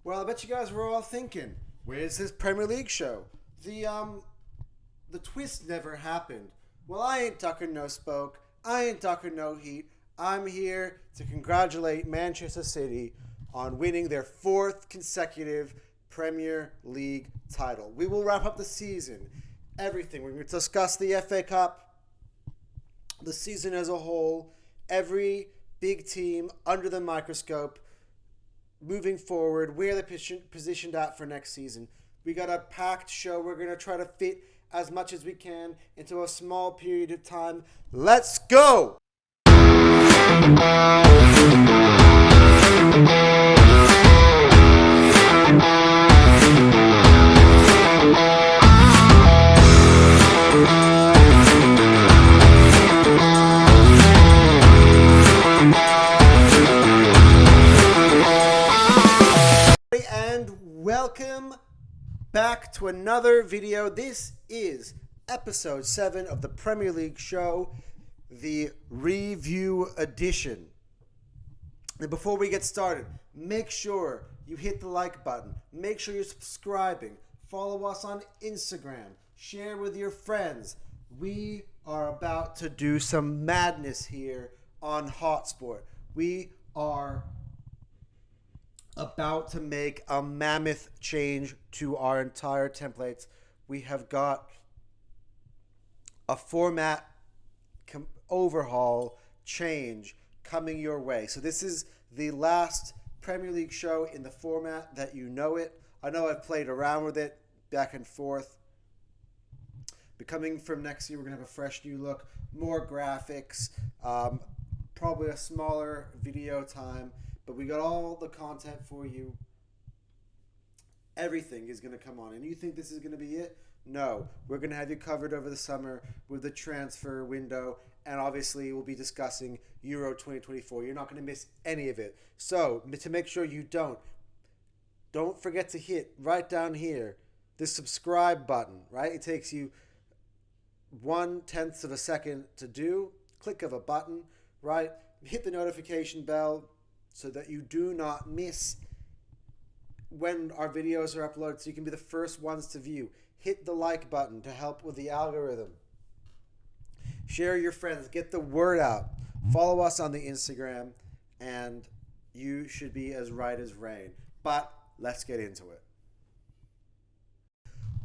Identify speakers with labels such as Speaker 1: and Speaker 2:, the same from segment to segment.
Speaker 1: Well, I bet you guys were all thinking, where's this Premier League show? The twist never happened. Well, I ain't ducking no spoke. I ain't ducking no heat. I'm here to congratulate Manchester City on winning their fourth consecutive Premier League title. We will wrap up the season. Everything. We're going to discuss the FA Cup, the season as a whole, every big team under the microscope, moving forward, where they're positioned at for next season. We got a packed show. We're going to try to fit as much as we can into a small period of time. Let's go! And welcome back to another video. This is episode 7 of the Premier League show, the review edition. And before we get started, make sure you hit the like button. Make sure you're subscribing. Follow us on Instagram. Share with your friends. We are about to do some madness here on Hotspot. We are about to make a mammoth change to our entire templates. We have got a format overhaul change coming your way. So this is the last Premier League show in the format that you know it. I know I've played around with it back and forth. But coming from next year, we're going to have a fresh new look, more graphics, probably a smaller video time. But we got all the content for you. Everything is going to come on. And you think this is going to be it? No. We're going to have you covered over the summer with the transfer window. And obviously, we'll be discussing Euro 2024. You're not going to miss any of it. So, to make sure you don't forget to hit right down here the subscribe button, right? It takes you 1/10 of a second to do. Click of a button, right? Hit the notification bell so that you do not miss when our videos are uploaded, so you can be the first ones to view. Hit the like button to help with the algorithm. Share your friends. Get the word out. Follow us on the Instagram, and you should be as right as rain. But let's get into it.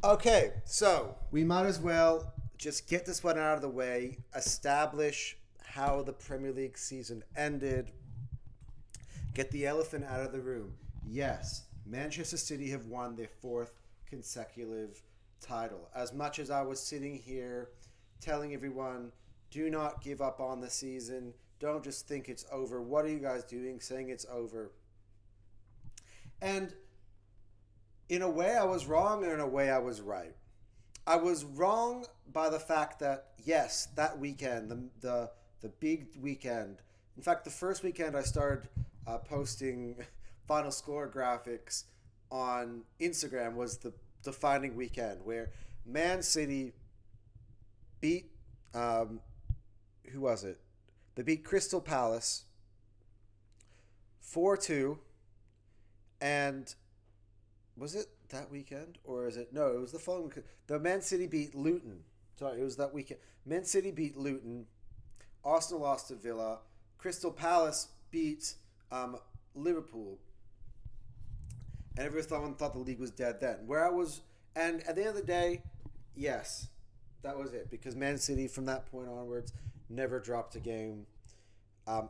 Speaker 1: Okay, so we might as well just get this one out of the way, establish how the Premier League season ended, get the elephant out of the room. Yes, Manchester City have won their fourth consecutive title. As much as I was sitting here telling everyone, do not give up on the season. Don't just think it's over. What are you guys doing saying it's over? And in a way I was wrong, and in a way I was right. I was wrong by the fact that, yes, that weekend, the big weekend. In fact, the first weekend I started posting final score graphics on Instagram was the defining weekend where Man City beat, who was it? They beat Crystal Palace 4-2, and was it that weekend or is it? No, it was the following. The Man City beat Luton. Sorry, it was that weekend. Man City beat Luton. Arsenal lost to Villa. Crystal Palace beat Liverpool. And everyone thought the league was dead then. And at the end of the day, yes, that was it. Because Man City, from that point onwards, never dropped a game.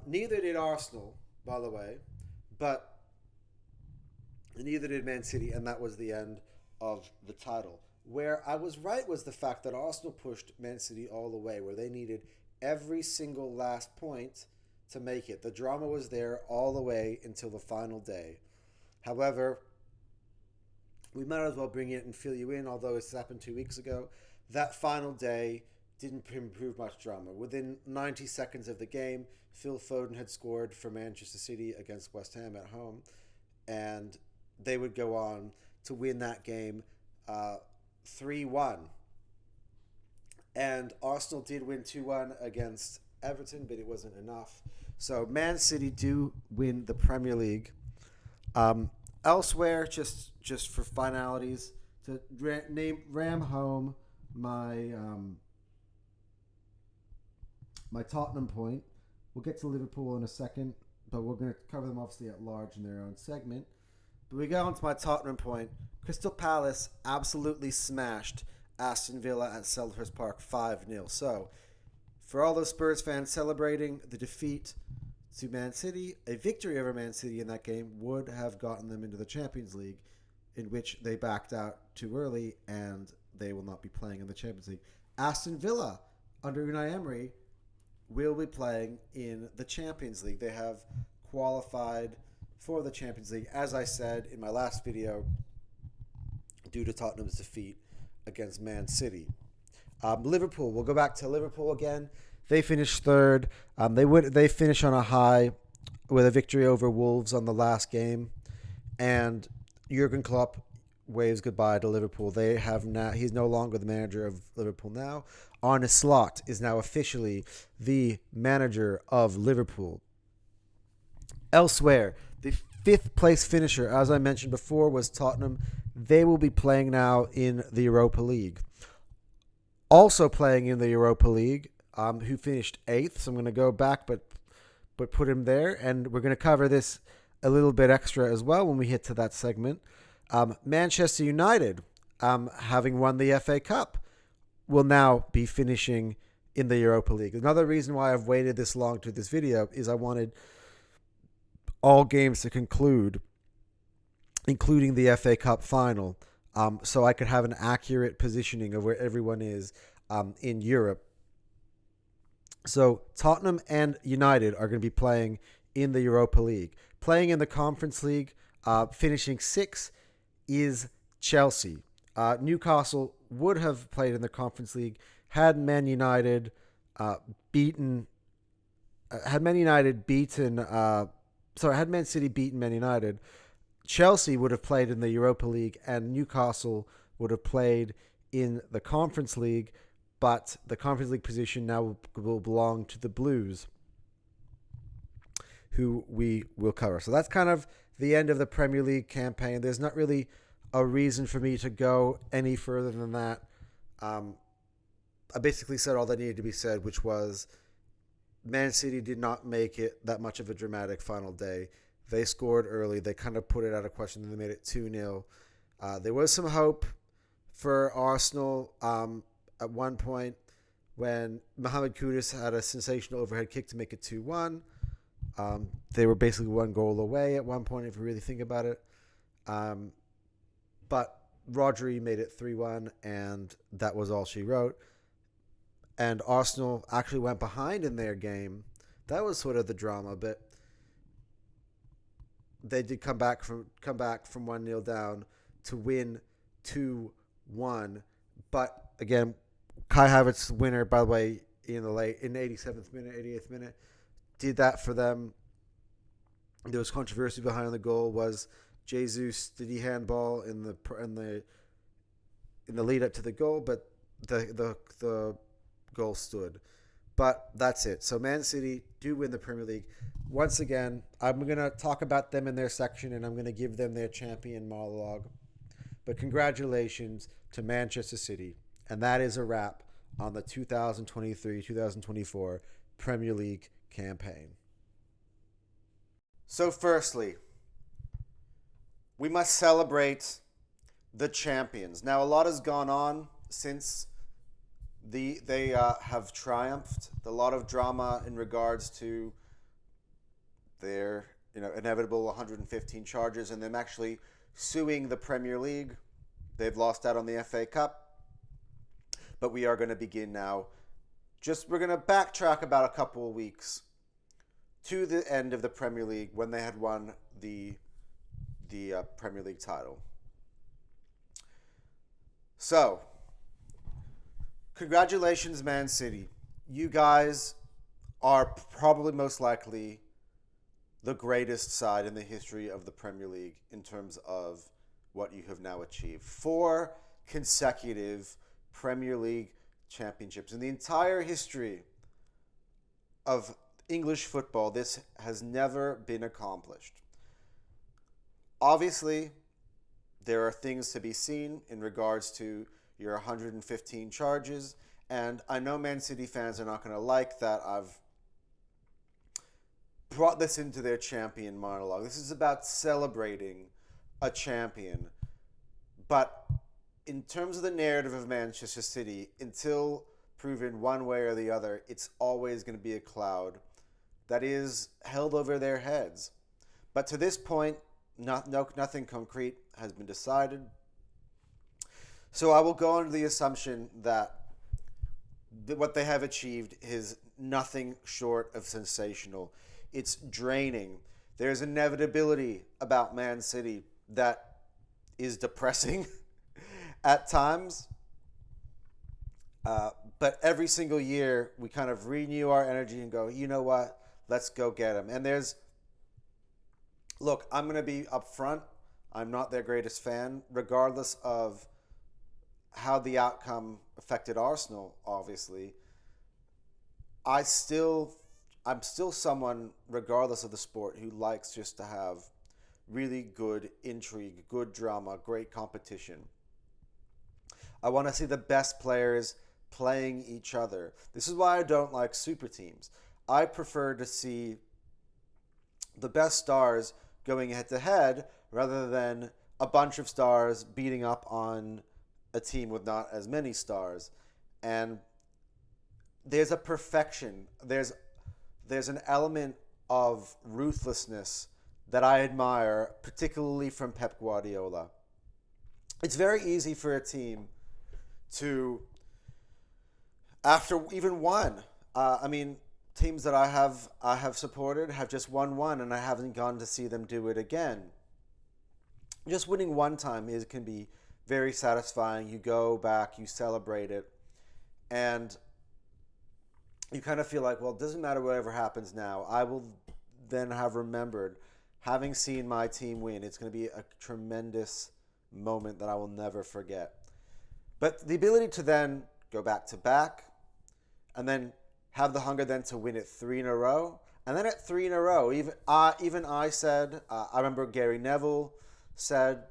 Speaker 1: Neither did Arsenal, by the way. But neither did Man City, and that was the end of the title. Where I was right was the fact that Arsenal pushed Man City all the way, where they needed every single last point to make it. The drama was there all the way until the final day. However, we might as well bring it and fill you in, although it's happened 2 weeks ago. That final day didn't improve much drama. Within 90 seconds of the game, Phil Foden had scored for Manchester City against West Ham at home, and they would go on to win that game 3-1. And Arsenal did win 2-1 against Everton, but it wasn't enough. So Man City do win the Premier League. Elsewhere, just for finalities, to ram home my Tottenham point. We'll get to Liverpool in a second, but we're going to cover them obviously at large in their own segment. But we go on to my Tottenham point. Crystal Palace absolutely smashed Aston Villa at Selhurst Park 5-0. So, for all those Spurs fans celebrating the defeat to Man City, a victory over Man City in that game would have gotten them into the Champions League, in which they backed out too early, and they will not be playing in the Champions League. Aston Villa, under Unai Emery, will be playing in the Champions League. They have qualified for the Champions League, as I said in my last video, due to Tottenham's defeat against Man City. Liverpool, we'll go back to Liverpool again. They finished third. They finish on a high with a victory over Wolves on the last game, and Jurgen Klopp waves goodbye to Liverpool. He's no longer the manager of Liverpool now. Arne Slot is now officially the manager of Liverpool. Elsewhere, the fifth place finisher, as I mentioned before, was Tottenham. They will be playing now in the Europa League. Also playing in the Europa League, who finished 8th. So I'm going to go back, but put him there. And we're going to cover this a little bit extra as well when we hit to that segment. Manchester United, having won the FA Cup, will now be finishing in the Europa League. Another reason why I've waited this long to this video is I wanted all games to conclude, including the FA Cup final, so I could have an accurate positioning of where everyone is in Europe. So Tottenham and United are going to be playing in the Europa League. Playing in the Conference League, finishing 6th, is Chelsea. Newcastle would have played in the Conference League had Man United beaten Man City beaten Man United. Chelsea would have played in the Europa League, and Newcastle would have played in the Conference League, but the Conference League position now will belong to the Blues, who we will cover. So that's kind of the end of the Premier League campaign. There's not really a reason for me to go any further than that. I basically said all that needed to be said, which was Man City did not make it that much of a dramatic final day. They scored early. They kind of put it out of question. They made it 2-0. There was some hope for Arsenal at one point when Mohamed Kudus had a sensational overhead kick to make it 2-1. They were basically one goal away at one point, if you really think about it. But Rodri made it 3-1, and that was all she wrote. And Arsenal actually went behind in their game. That was sort of the drama, but they did come back from 1-0 down to win 2-1. But again, Kai Havertz's winner, by the way, in the 87th minute, 88th minute, did that for them. There was controversy behind the goal. Was Jesus, did he handball in the lead up to the goal? But the goal stood. But that's it. So Man City do win the Premier League. Once again, I'm going to talk about them in their section, and I'm going to give them their champion monologue. But congratulations to Manchester City. And that is a wrap on the 2023-2024 Premier League campaign. So firstly, we must celebrate the champions. Now, a lot has gone on since they have triumphed. A lot of drama in regards to their inevitable 115 charges and them actually suing the Premier League. They've lost out on the FA Cup. But we are going to begin now. We're going to backtrack about a couple of weeks to the end of the Premier League when they had won the Premier League title. So, congratulations, Man City. You guys are probably most likely the greatest side in the history of the Premier League in terms of what you have now achieved. 4 consecutive Premier League championships. In the entire history of English football, this has never been accomplished. Obviously, there are things to be seen in regards to your 115 charges, and I know Man City fans are not going to like that I've brought this into their champion monologue. This is about celebrating a champion. But in terms of the narrative of Manchester City, until proven one way or the other, it's always going to be a cloud that is held over their heads. But to this point, nothing concrete has been decided. So I will go under the assumption that what they have achieved is nothing short of sensational. It's draining. There's inevitability about Man City that is depressing at times. But every single year, we kind of renew our energy and go, you know what? Let's go get them. And look, I'm going to be upfront. I'm not their greatest fan, regardless of how the outcome affected Arsenal, obviously. I'm still someone, regardless of the sport, who likes just to have really good intrigue, good drama, great competition. I want to see the best players playing each other. This is why I don't like super teams. I prefer to see the best stars going head to head rather than a bunch of stars beating up on a team with not as many stars. And there's a perfection. There's an element of ruthlessness that I admire, particularly from Pep Guardiola. It's very easy for a team to, after even one, teams that I have supported have just won one, and I haven't gone to see them do it again. Just winning one time can be very satisfying. You go back, you celebrate it, and you kind of feel like, well, it doesn't matter whatever happens now. I will then have remembered having seen my team win. It's going to be a tremendous moment that I will never forget. But the ability to then go back to back and then have the hunger then to win it 3 in a row. And then at 3 in a row, even I said, I remember Gary Neville said,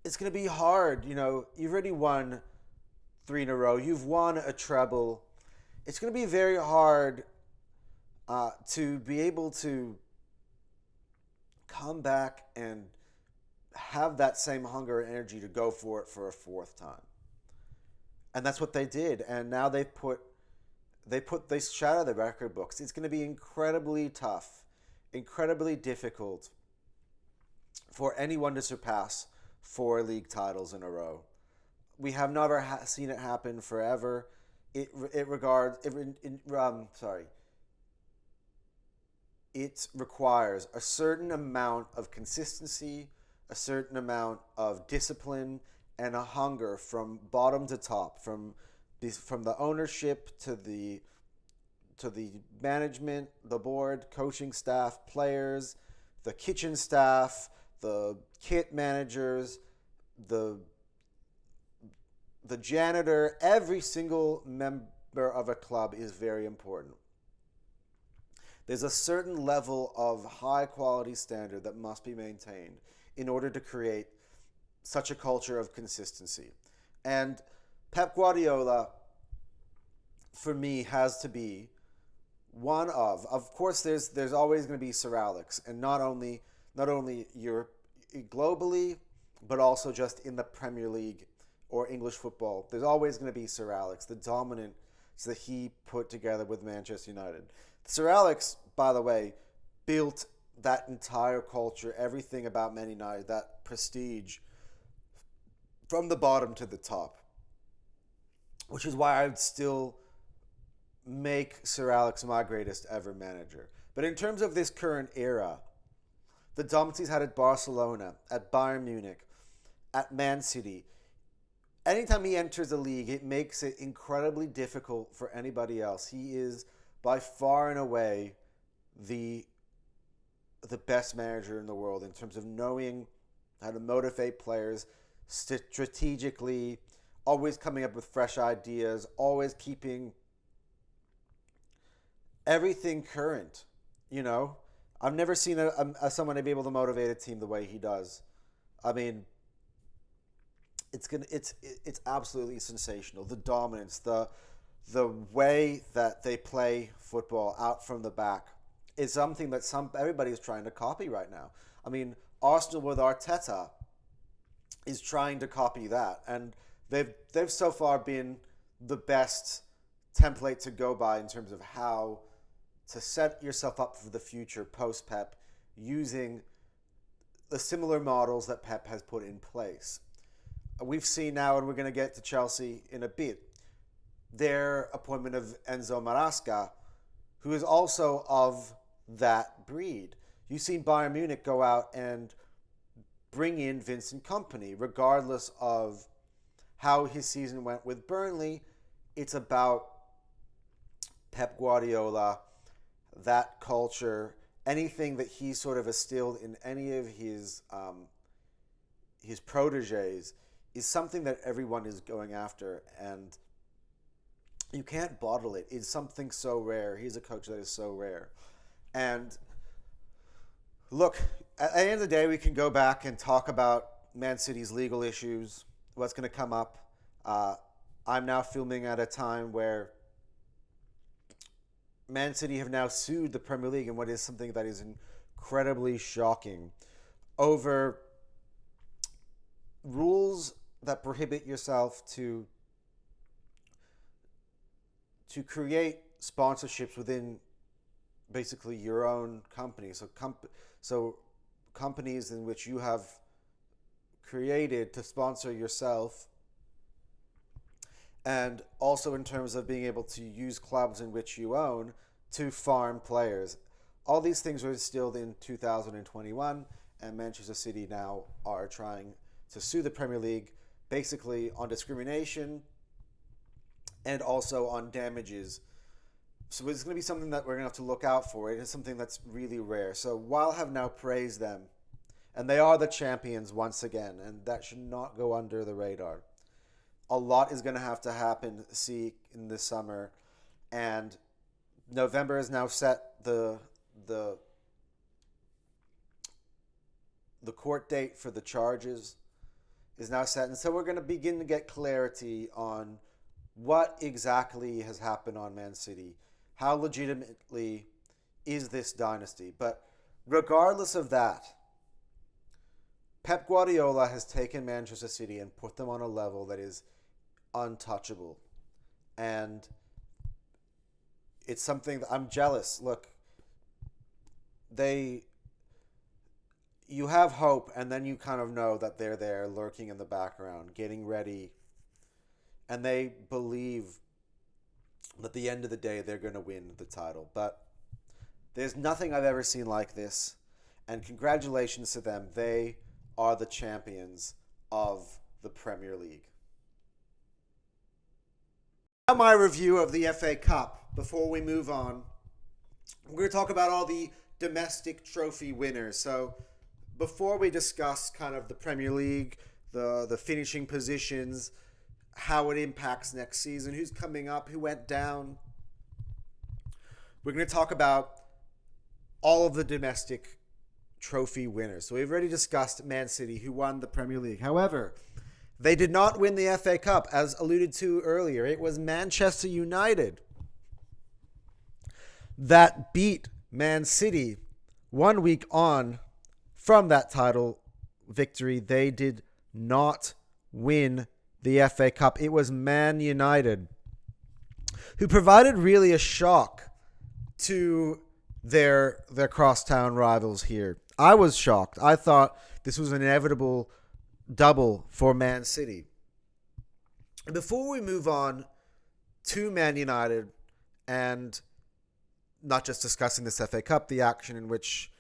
Speaker 1: it's going to be hard. You know, you've already won 3 in a row. You've won a treble. It's going to be very hard to be able to come back and have that same hunger and energy to go for it for a fourth time. And that's what they did. And now they shadow the record books. It's going to be incredibly tough, incredibly difficult for anyone to surpass 4 league titles in a row. We have never seen it happen forever. It requires a certain amount of consistency, a certain amount of discipline, and a hunger from bottom to top, from the ownership to the management, the board, coaching staff, players, the kitchen staff, the kit managers, the janitor. Every single member of a club is very important. There's a certain level of high quality standard that must be maintained in order to create such a culture of consistency. And Pep Guardiola, for me, has to be one of course, there's always going to be Sir Alex, and not only Europe, globally, but also just in the Premier League or English football. There's always going to be Sir Alex, the dominant that he put together with Manchester United. Sir Alex, by the way, built that entire culture, everything about Man United, that prestige, from the bottom to the top. Which is why I would still make Sir Alex my greatest ever manager. But in terms of this current era, the dominance he's had at Barcelona, at Bayern Munich, at Man City, anytime he enters the league, it makes it incredibly difficult for anybody else. He is by far and away the best manager in the world in terms of knowing how to motivate players strategically, always coming up with fresh ideas, always keeping everything current, you know. I've never seen someone to be able to motivate a team the way he does. I mean, it's absolutely sensational. The dominance, the way that they play football out from the back is something that everybody is trying to copy right now. I mean, Arsenal with Arteta is trying to copy that, and they've so far been the best template to go by in terms of how to set yourself up for the future post Pep, using the similar models that Pep has put in place. We've seen now, and we're going to get to Chelsea in a bit, their appointment of Enzo Maresca, who is also of that breed. You've seen Bayern Munich go out and bring in Vincent Kompany, regardless of how his season went with Burnley. It's about Pep Guardiola, that culture, anything that he sort of instilled in any of his proteges is something that everyone is going after, and you can't bottle it. It's something so rare. He's a coach that is so rare. And look, at the end of the day, we can go back and talk about Man City's legal issues, what's going to come up. I'm now filming at a time where Man City have now sued the Premier League in what is something that is incredibly shocking over rules that prohibit yourself to create sponsorships within basically your own company. So companies in which you have created to sponsor yourself, and also in terms of being able to use clubs in which you own to farm players. All these things were instilled in 2021, and Manchester City now are trying to sue the Premier League basically on discrimination and also on damages. So it's going to be something that we're going to have to look out for. It is something that's really rare. So while I have now praised them, and they are the champions once again, and that should not go under the radar. A lot is going to have to happen, in this summer, and November is now set. The court date for the charges is now set, and so we're going to begin to get clarity on what exactly has happened on Man City. How legitimately is this dynasty? But regardless of that, Pep Guardiola has taken Manchester City and put them on a level that is untouchable. And it's something that I'm jealous. Look, you have hope, and then you kind of know that they're there lurking in the background, getting ready, and they believe that at the end of the day they're going to win the title. But there's nothing I've ever seen like this, and congratulations to them. They are the champions of the Premier League. Now my review of the FA Cup. Before we move on, we're going to talk about all the domestic trophy winners. So before we discuss kind of the Premier League, the finishing positions, how it impacts next season, who's coming up, who went down, we're going to talk about all of the domestic trophy winners. So we've already discussed Man City, who won the Premier League. However, they did not win the FA Cup, as alluded to earlier. It was Manchester United that beat Man City 1 week on from that title victory. They did not win the FA Cup. It was Man United who provided really a shock to their crosstown rivals here. I was shocked. I thought this was an inevitable double for Man City. Before we move on to Man United and not just discussing this FA Cup, the action in which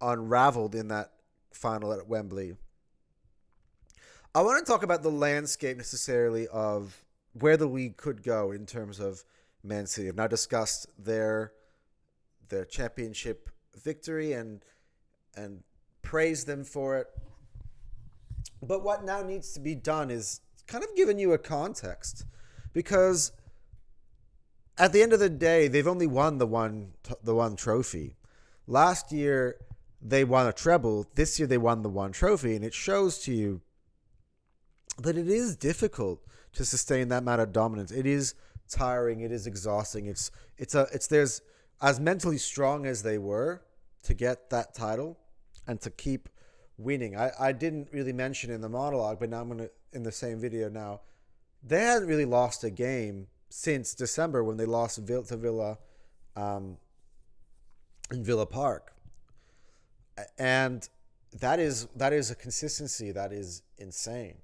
Speaker 1: unraveled in that final at Wembley, I want to talk about the landscape necessarily of where the league could go in terms of Man City. I've now discussed their championship victory and praised them for it. But what now needs to be done is kind of giving you a context, because at the end of the day, they've only won the one trophy. Last year, they won a treble. This year, they won the one trophy. And it shows to you that it is difficult to sustain that amount of dominance. It is tiring. It is exhausting. There's as mentally strong as they were to get that title and to keep winning. I didn't really mention in the monologue, but now I'm going to, in the same video now, they hadn't really lost a game since December when they lost to Villa in Villa Park. And that is a consistency that is insane.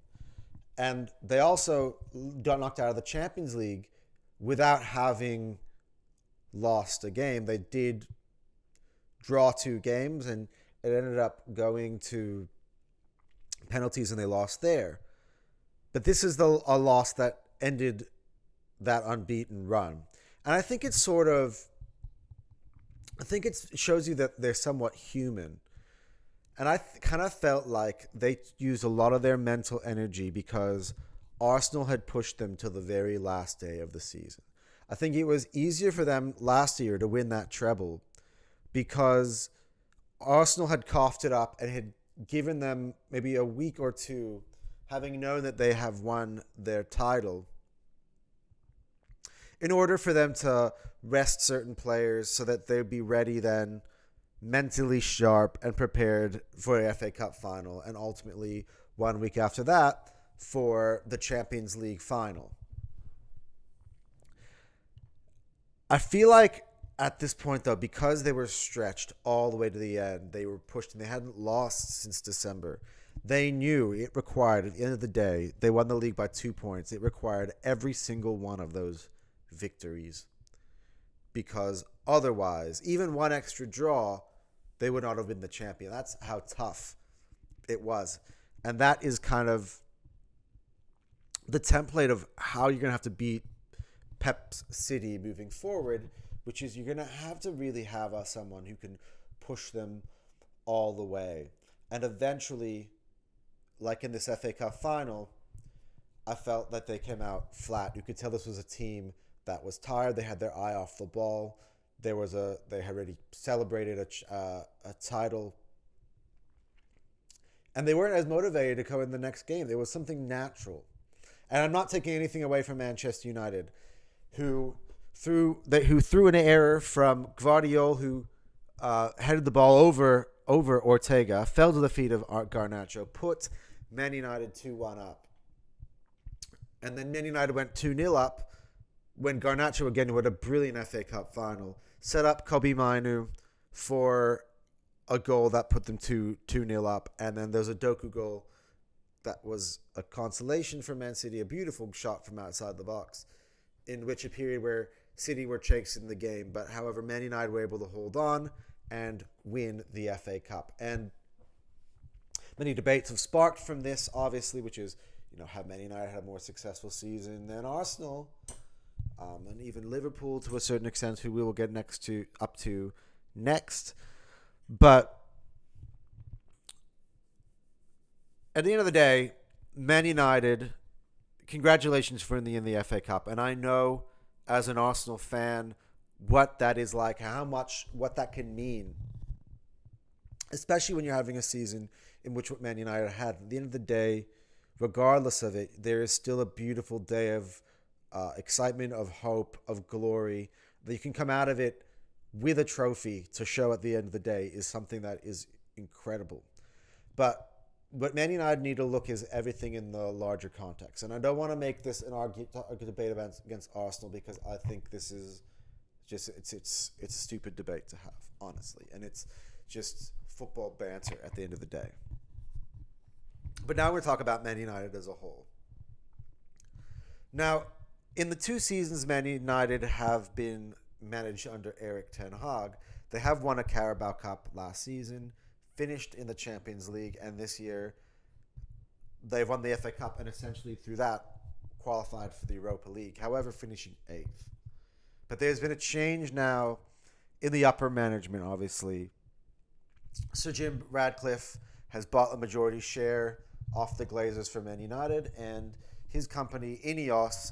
Speaker 1: And they also got knocked out of the Champions League without having lost a game. They did draw 2 games, and it ended up going to penalties, and they lost there. But this is a loss that ended that unbeaten run. And I think it shows you that they're somewhat human. And I kind of felt like they used a lot of their mental energy because Arsenal had pushed them to the very last day of the season. I think it was easier for them last year to win that treble because Arsenal had coughed it up and had given them maybe a week or two, having known that they have won their title, in order for them to rest certain players so that they'd be ready then, mentally sharp and prepared for the FA Cup final, and ultimately 1 week after that for the Champions League final. I feel like at this point, though, because they were stretched all the way to the end, they were pushed and they hadn't lost since December. They knew it required, at the end of the day, they won the league by 2 points. It required every single one of those victories, because otherwise, even one extra draw, they would not have been the champion. That's how tough it was. And that is kind of the template of how you're going to have to beat Pep's City moving forward, which is you're going to have to really have someone who can push them all the way. And eventually, like in this FA Cup final, I felt that they came out flat. You could tell this was a team that was tired. They had their eye off the ball. They had already celebrated a title, and they weren't as motivated to come in the next game. There was something natural, and I'm not taking anything away from Manchester United, who threw an error from Gvardiol, who headed the ball over Ortega, fell to the feet of Garnacho, put Man United 2-1 up, and then Man United went 2-0 up when Garnacho, again, who had a brilliant FA Cup final, set up Kobe Mainu for a goal that put them 2-0 up. And then there's a Doku goal that was a consolation for Man City, a beautiful shot from outside the box, in which a period where City were chasing the game. But however, Man United were able to hold on and win the FA Cup. And many debates have sparked from this, obviously, which is, have Man United had a more successful season than Arsenal? And even Liverpool to a certain extent, who we will get up to next. But at the end of the day, Man United, congratulations for winning the FA Cup. And I know, as an Arsenal fan, what that is like, what that can mean, especially when you're having a season in which what Man United had. At the end of the day, regardless of it, there is still a beautiful day of excitement, of hope, of glory, that you can come out of it with a trophy to show at the end of the day is something that is incredible. But what Man United need to look is everything in the larger context. And I don't want to make this a debate against Arsenal, because I think this is just, it's a stupid debate to have, honestly. And it's just football banter at the end of the day. But now we're going to talk about Man United as a whole. Now, in the 2 seasons Man United have been managed under Erik ten Hag, they have won a Carabao Cup last season, finished in the Champions League, and this year they've won the FA Cup and essentially through that qualified for the Europa League, however finishing 8th. But there's been a change now in the upper management, obviously. Sir Jim Ratcliffe has bought a majority share off the Glazers for Man United, and his company, Ineos,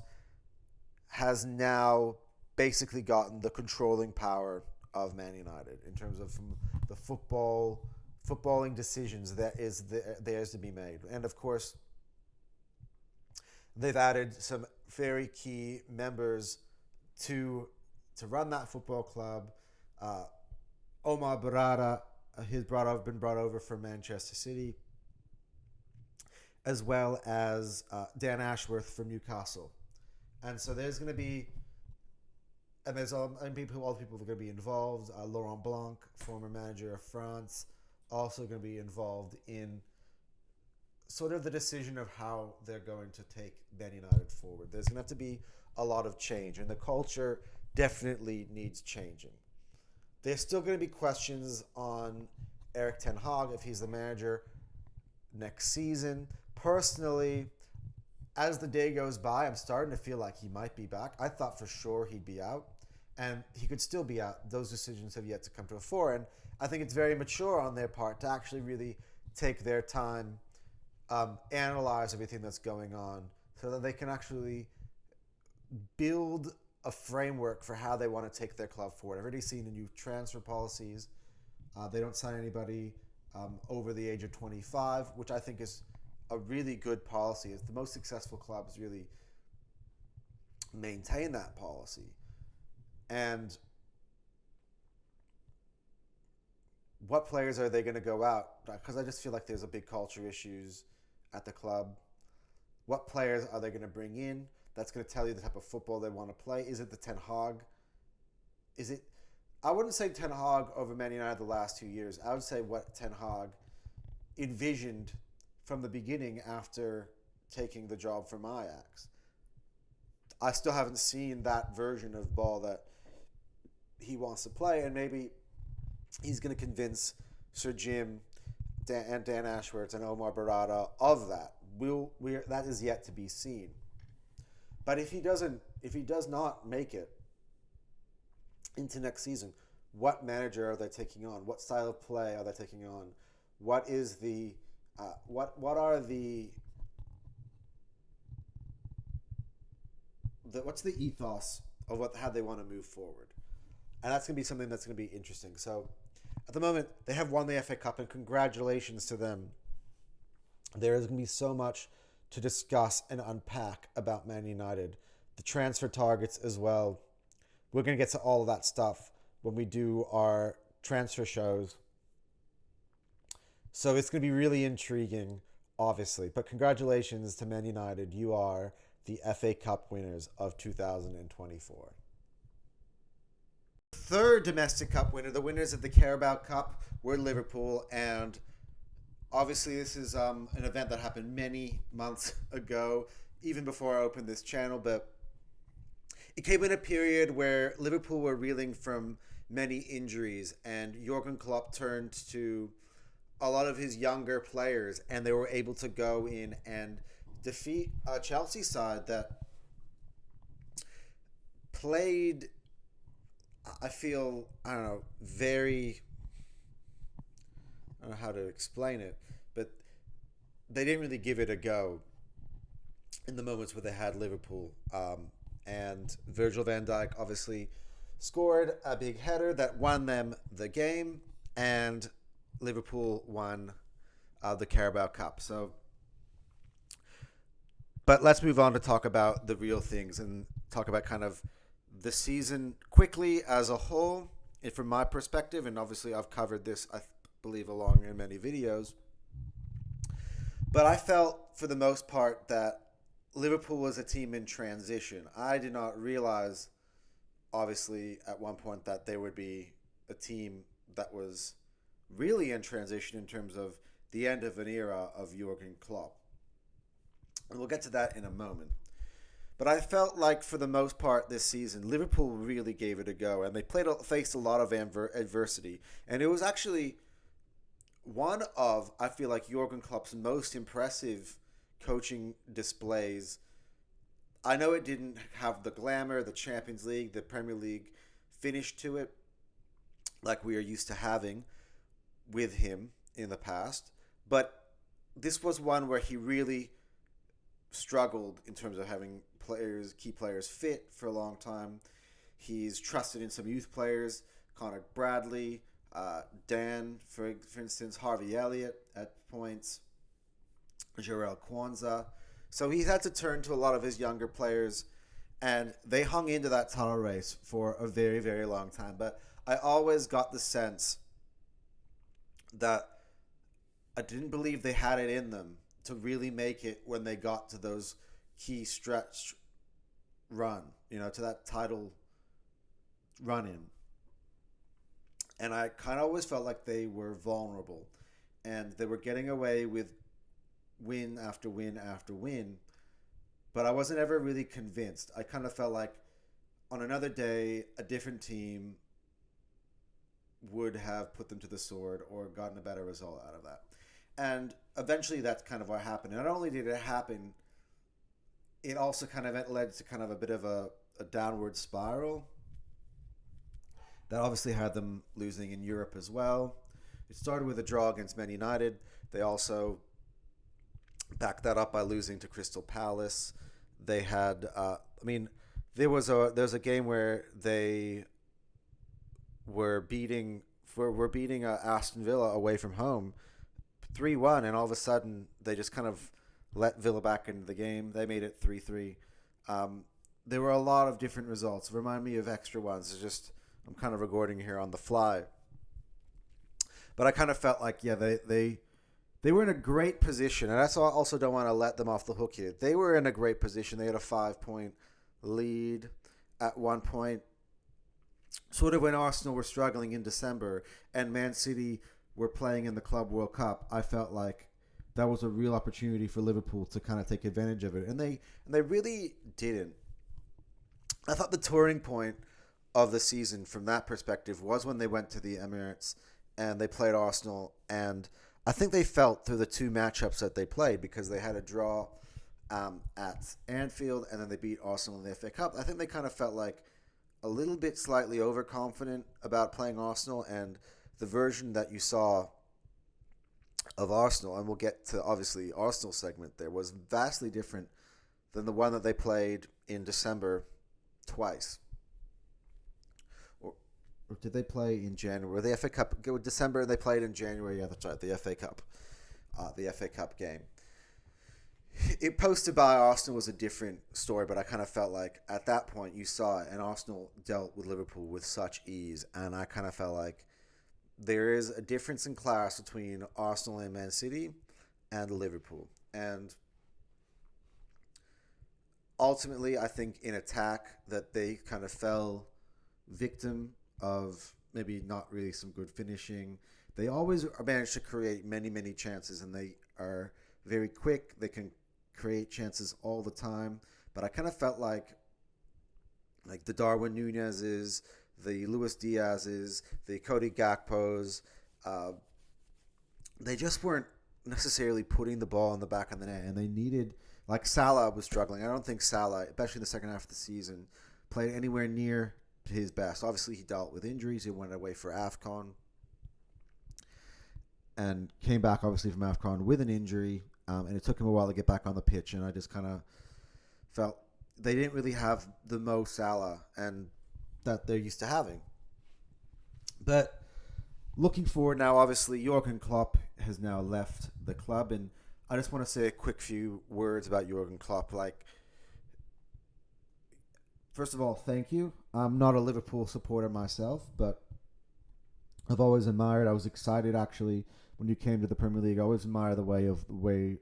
Speaker 1: has now basically gotten the controlling power of Man United in terms of from the footballing decisions that is theirs to be made. And of course, they've added some very key members to run that football club. Omar Barada, been brought over from Manchester City, as well as Dan Ashworth from Newcastle. And so there's going to be, and there's all the people that are going to be involved. Laurent Blanc, former manager of France, also going to be involved in sort of the decision of how they're going to take Man United forward. There's going to have to be a lot of change, and the culture definitely needs changing. There's still going to be questions on Erik ten Hag if he's the manager next season. Personally, as the day goes by, I'm starting to feel like he might be back. I thought for sure he'd be out, and he could still be out. Those decisions have yet to come to a fore, and I think it's very mature on their part to actually really take their time, analyze everything that's going on, so that they can actually build a framework for how they want to take their club forward. I've already seen the new transfer policies. They don't sign anybody over the age of 25, which I think is a really good policy. It's the most successful clubs really maintain that policy. And what players are they going to go out? Because I just feel like there's a big culture issues at the club. What players are they going to bring in? That's going to tell you the type of football they want to play. Is it the Ten Hag? Is it? I wouldn't say Ten Hag over Man United the last 2 years. I would say what Ten Hag envisioned from the beginning after taking the job from Ajax. I still haven't seen that version of ball that he wants to play, and maybe he's going to convince Sir Jim and Dan Ashworth and Omar Barada of that. That is yet to be seen. But if he does not make it into next season, what manager are they taking on? What style of play are they taking on? What is the what's the ethos of how they want to move forward? And that's going to be something that's going to be interesting. So at the moment, they have won the FA Cup, and congratulations to them. There is going to be so much to discuss and unpack about Man United. The transfer targets as well. We're going to get to all of that stuff when we do our transfer shows. So it's going to be really intriguing, obviously. But congratulations to Man United. You are the FA Cup winners of 2024. Third domestic cup winner, the winners of the Carabao Cup, were Liverpool. And obviously this is an event that happened many months ago, even before I opened this channel. But it came in a period where Liverpool were reeling from many injuries, and Jurgen Klopp turned to a lot of his younger players, and they were able to go in and defeat a Chelsea side that played, I don't know how to explain it, but they didn't really give it a go in the moments where they had Liverpool. And Virgil van Dijk obviously scored a big header that won them the game, and Liverpool won the Carabao Cup. But let's move on to talk about the real things and talk about kind of the season quickly as a whole, and from my perspective. And obviously I've covered this, I believe, along in many videos. But I felt for the most part that Liverpool was a team in transition. I did not realize, obviously, at one point that they would be a team that was really in transition in terms of the end of an era of Jurgen Klopp. And we'll get to that in a moment. But I felt like for the most part this season, Liverpool really gave it a go, and they faced a lot of adversity. And it was actually one of, I feel like, Jurgen Klopp's most impressive coaching displays. I know it didn't have the glamour, the Champions League, the Premier League finish to it, like we are used to having with him in the past. But this was one where he really struggled in terms of having key players fit for a long time. He's trusted in some youth players, Connor Bradley, Dan, for instance, Harvey Elliott at points, Jarrell Kwanzaa. So he had to turn to a lot of his younger players, and they hung into that title race for a very, very long time. But I always got the sense that I didn't believe they had it in them to really make it when they got to those key stretch run, to that title run in. And I kind of always felt like they were vulnerable and they were getting away with win after win after win, but I wasn't ever really convinced. I kind of felt like on another day, a different team would have put them to the sword or gotten a better result out of that. And eventually that's kind of what happened. And not only did it happen, it also kind of led to kind of a bit of a downward spiral that obviously had them losing in Europe as well. It started with a draw against Man United. They also backed that up by losing to Crystal Palace. They had, there was a game where they were beating Aston Villa away from home 3-1, and all of a sudden they just kind of let Villa back into the game. They made it 3-3. There were a lot of different results. Remind me of extra ones. It's just I'm kind of recording here on the fly. But I kind of felt like, they were in a great position, and I also don't want to let them off the hook here. They were in a great position. They had a 5-point lead at one point, sort of when Arsenal were struggling in December and Man City were playing in the Club World Cup. I felt like that was a real opportunity for Liverpool to kind of take advantage of it, and they really didn't. I thought the turning point of the season from that perspective was when they went to the Emirates and they played Arsenal, and I think they felt through the two matchups that they played, because they had a draw at Anfield and then they beat Arsenal in the FA Cup. I think they kind of felt like a little bit slightly overconfident about playing Arsenal, and the version that you saw of Arsenal, and we'll get to obviously Arsenal segment there, was vastly different than the one that they played in December twice. Or did they play in January? The FA Cup, December, they played in January. Yeah, that's right, the FA Cup. The FA Cup game. It posted by Arsenal was a different story, but I kind of felt like at that point you saw it, and Arsenal dealt with Liverpool with such ease, and I kind of felt like there is a difference in class between Arsenal and Man City and Liverpool. And ultimately, I think in attack that they kind of fell victim of maybe not really some good finishing. They always manage to create many, many chances, and they are very quick. They can create chances all the time. But I kind of felt like the Darwin Nunez's, the Luis Diaz's, the Cody Gakpo's, they just weren't necessarily putting the ball in the back of the net, and they needed, like Salah was struggling. I don't think Salah, especially in the second half of the season, played anywhere near his best. Obviously, he dealt with injuries. He went away for AFCON and came back, obviously, from AFCON with an injury, and it took him a while to get back on the pitch, and I just kind of felt they didn't really have the Mo Salah and that they're used to having. But looking forward now, obviously, Jurgen Klopp has now left the club, and I just want to say a quick few words about Jurgen Klopp. First of all, thank you. I'm not a Liverpool supporter myself, but I've always admired. I was excited, actually, when you came to the Premier League. I always admire the way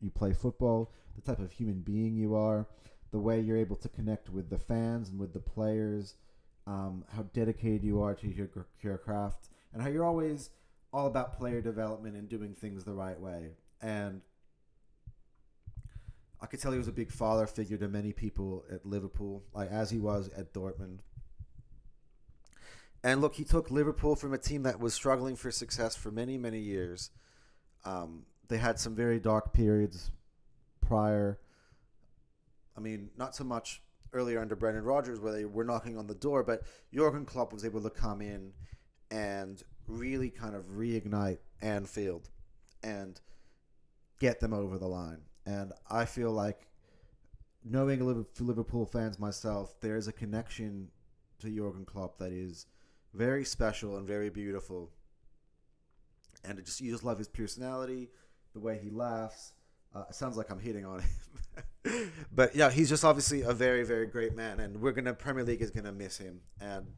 Speaker 1: you play football, the type of human being you are, the way you're able to connect with the fans and with the players, how dedicated you are to your craft, and how you're always all about player development and doing things the right way. And I could tell he was a big father figure to many people at Liverpool, as he was at Dortmund. And look, he took Liverpool from a team that was struggling for success for many, many years. They had some very dark periods prior. Not so much earlier under Brendan Rodgers where they were knocking on the door, but Jurgen Klopp was able to come in and really kind of reignite Anfield and get them over the line. And I feel like, knowing Liverpool fans myself, there is a connection to Jurgen Klopp that is very special and very beautiful. And you just love his personality, the way he laughs. It sounds like I'm hitting on him, but yeah, he's just obviously a very, very great man, and Premier League is gonna miss him. And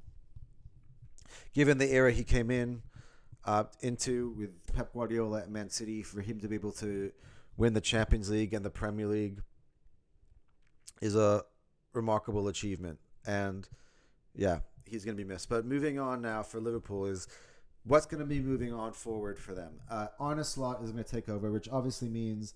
Speaker 1: given the era he came into with Pep Guardiola at Man City, for him to be able to win the Champions League and the Premier League is a remarkable achievement. And yeah, he's going to be missed. But moving on now for Liverpool is what's going to be moving on forward for them. Arne Slot is going to take over, which obviously means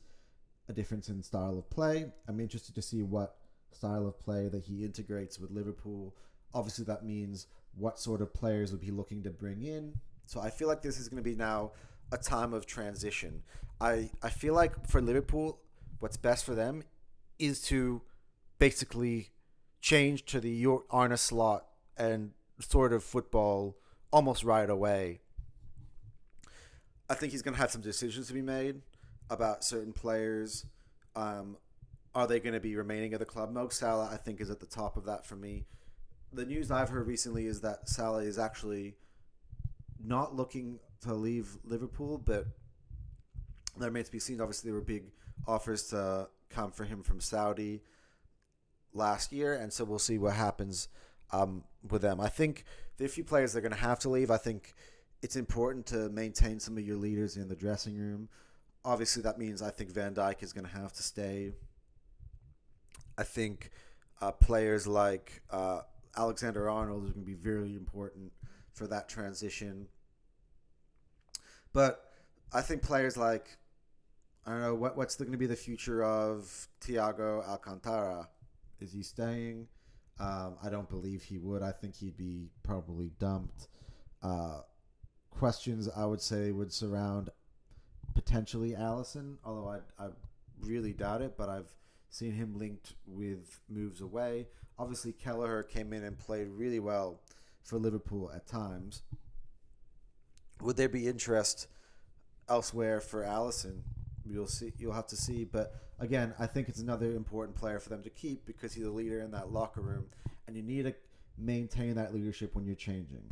Speaker 1: a difference in style of play. I'm interested to see what style of play that he integrates with Liverpool. Obviously, that means what sort of players would he looking to bring in. So I feel like this is going to be now a time of transition. I feel like for Liverpool, what's best for them is to basically change to the Arne Slot and sort of football almost right away. I think he's going to have some decisions to be made about certain players. Are they going to be remaining at the club? Mo Salah, I think, is at the top of that for me. The news I've heard recently is that Salah is actually not looking to leave Liverpool, but that remains to be seen. Obviously, there were big offers to come for him from Saudi last year, and so we'll see what happens with them. I think there are a few players that are going to have to leave. I think it's important to maintain some of your leaders in the dressing room. Obviously, that means I think Van Dijk is going to have to stay. I think players like Alexander-Arnold is going to be very important for that transition. But I think players like, I don't know, what's going to be the future of Thiago Alcantara? Is he staying? I don't believe he would. I think he'd be probably dumped. Questions I would say would surround potentially Alisson, although I really doubt it, but I've seen him linked with moves away. Obviously, Kelleher came in and played really well for Liverpool at times. Would there be interest elsewhere for Alisson? You'll see. You'll have to see. But again, I think it's another important player for them to keep because he's a leader in that locker room, and you need to maintain that leadership when you're changing.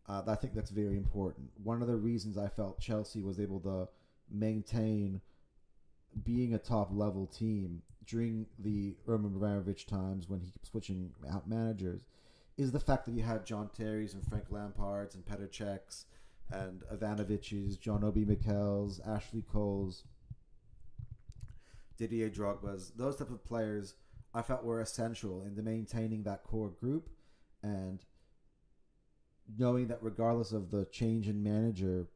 Speaker 1: I think that's very important. One of the reasons I felt Chelsea was able to maintain being a top-level team during the Roman Abramovich times when he kept switching out managers is the fact that you had John Terry's and Frank Lampard's and Petr Cech's and Ivanovich's, John Obi Mikel's, Ashley Cole's, Didier Drogba's. Those type of players I felt were essential in maintaining that core group and knowing that regardless of the change in manager,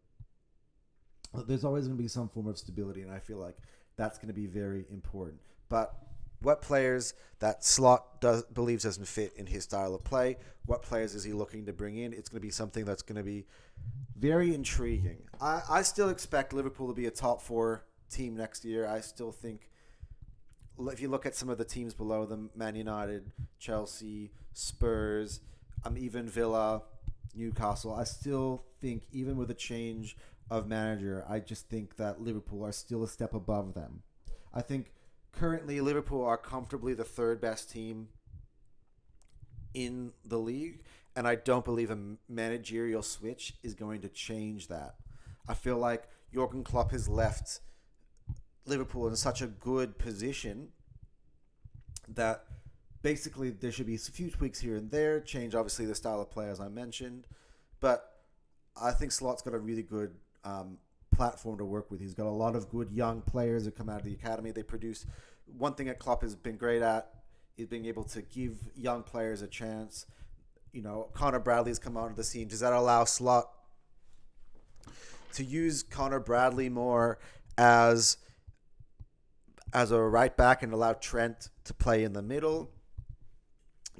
Speaker 1: there's always going to be some form of stability, and I feel like that's going to be very important. But what players that Slot believes doesn't fit in his style of play, what players is he looking to bring in? It's going to be something that's going to be very intriguing. I still expect Liverpool to be a top 4 team next year. I still think, if you look at some of the teams below them, Man United, Chelsea, Spurs, even Villa, Newcastle, I still think even with a change of manager, I just think that Liverpool are still a step above them. I think currently Liverpool are comfortably the third best team in the league, and I don't believe a managerial switch is going to change that. I feel like Jurgen Klopp has left Liverpool in such a good position that basically there should be a few tweaks here and there, change obviously the style of play as I mentioned, but I think Slot's got a really good platform to work with. He's got a lot of good young players that come out of the academy. They produce. One thing that Klopp has been great at is being able to give young players a chance. You know, Connor Bradley's come onto the scene. Does that allow Slot to use Connor Bradley more as a right back and allow Trent to play in the middle,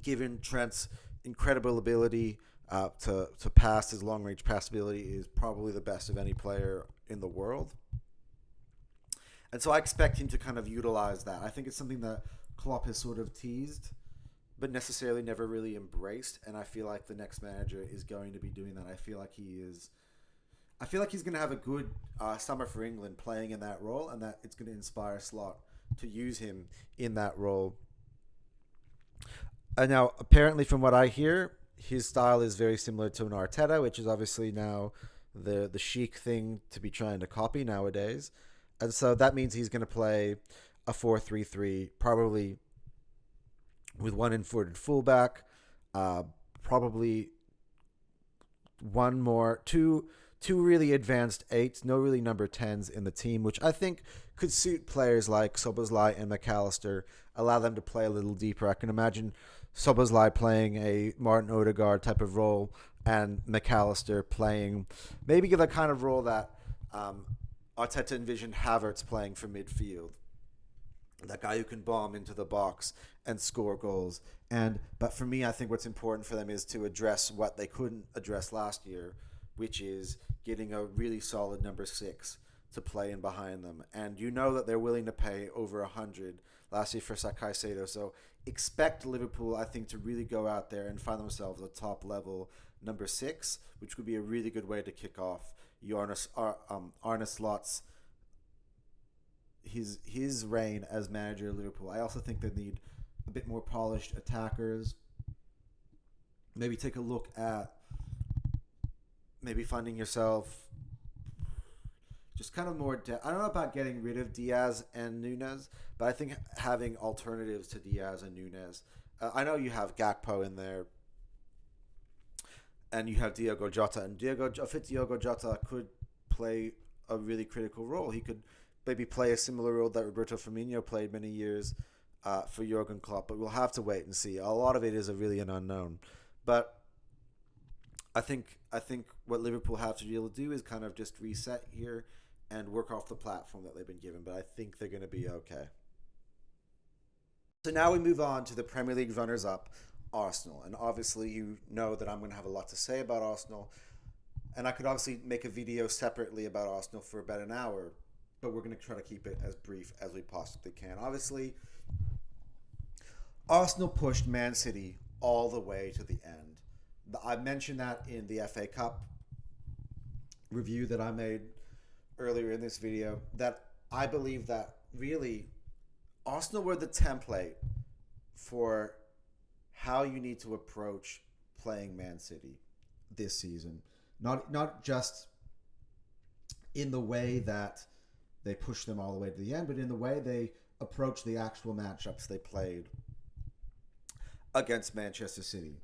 Speaker 1: given Trent's incredible ability to pass? His long-range pass ability is probably the best of any player in the world. And so I expect him to kind of utilize that. I think it's something that Klopp has sort of teased, but necessarily never really embraced. And I feel like the next manager is going to be doing that. I feel like he's going to have a good summer for England playing in that role, and that it's going to inspire Slot to use him in that role. And now, apparently, from what I hear, his style is very similar to an Arteta, which is obviously now the chic thing to be trying to copy nowadays. And so that means he's going to play a 4-3-3, probably with one inverted fullback, uh, probably one more, two really advanced eights, no really number 10s in the team, which I think could suit players like Szoboszlai and McAllister, allow them to play a little deeper. I can imagine Szoboszlai playing a Martin Odegaard type of role and McAllister playing maybe the kind of role that Arteta envisioned Havertz playing for midfield. That guy who can bomb into the box and score goals. But for me, I think what's important for them is to address what they couldn't address last year, which is getting a really solid number 6 to play in behind them. And you know that they're willing to pay over 100 last year for Caicedo. So expect Liverpool, I think, to really go out there and find themselves a top level number 6, which would be a really good way to kick off Arne Slot's his reign as manager of Liverpool. I also think they need a bit more polished attackers. Maybe take a look at maybe finding yourself just kind of more I don't know about getting rid of Diaz and Nunez, but I think having alternatives to Diaz and Nunez. I know you have Gakpo in there, and you have Diogo Jota, and Diogo Jota could play a really critical role. He could maybe play a similar role that Roberto Firmino played many years for Jurgen Klopp, but we'll have to wait and see. A lot of it is really an unknown. But I think what Liverpool have to be able to do is kind of just reset here and work off the platform that they've been given. But I think they're going to be okay. So now we move on to the Premier League runners-up, Arsenal. And obviously you know that I'm going to have a lot to say about Arsenal. And I could obviously make a video separately about Arsenal for about an hour, but we're going to try to keep it as brief as we possibly can. Obviously, Arsenal pushed Man City all the way to the end. I mentioned that in the FA Cup review that I made earlier in this video, that I believe that really Arsenal were the template for how you need to approach playing Man City this season. Not just in the way that they pushed them all the way to the end, but in the way they approached the actual matchups they played against Manchester City.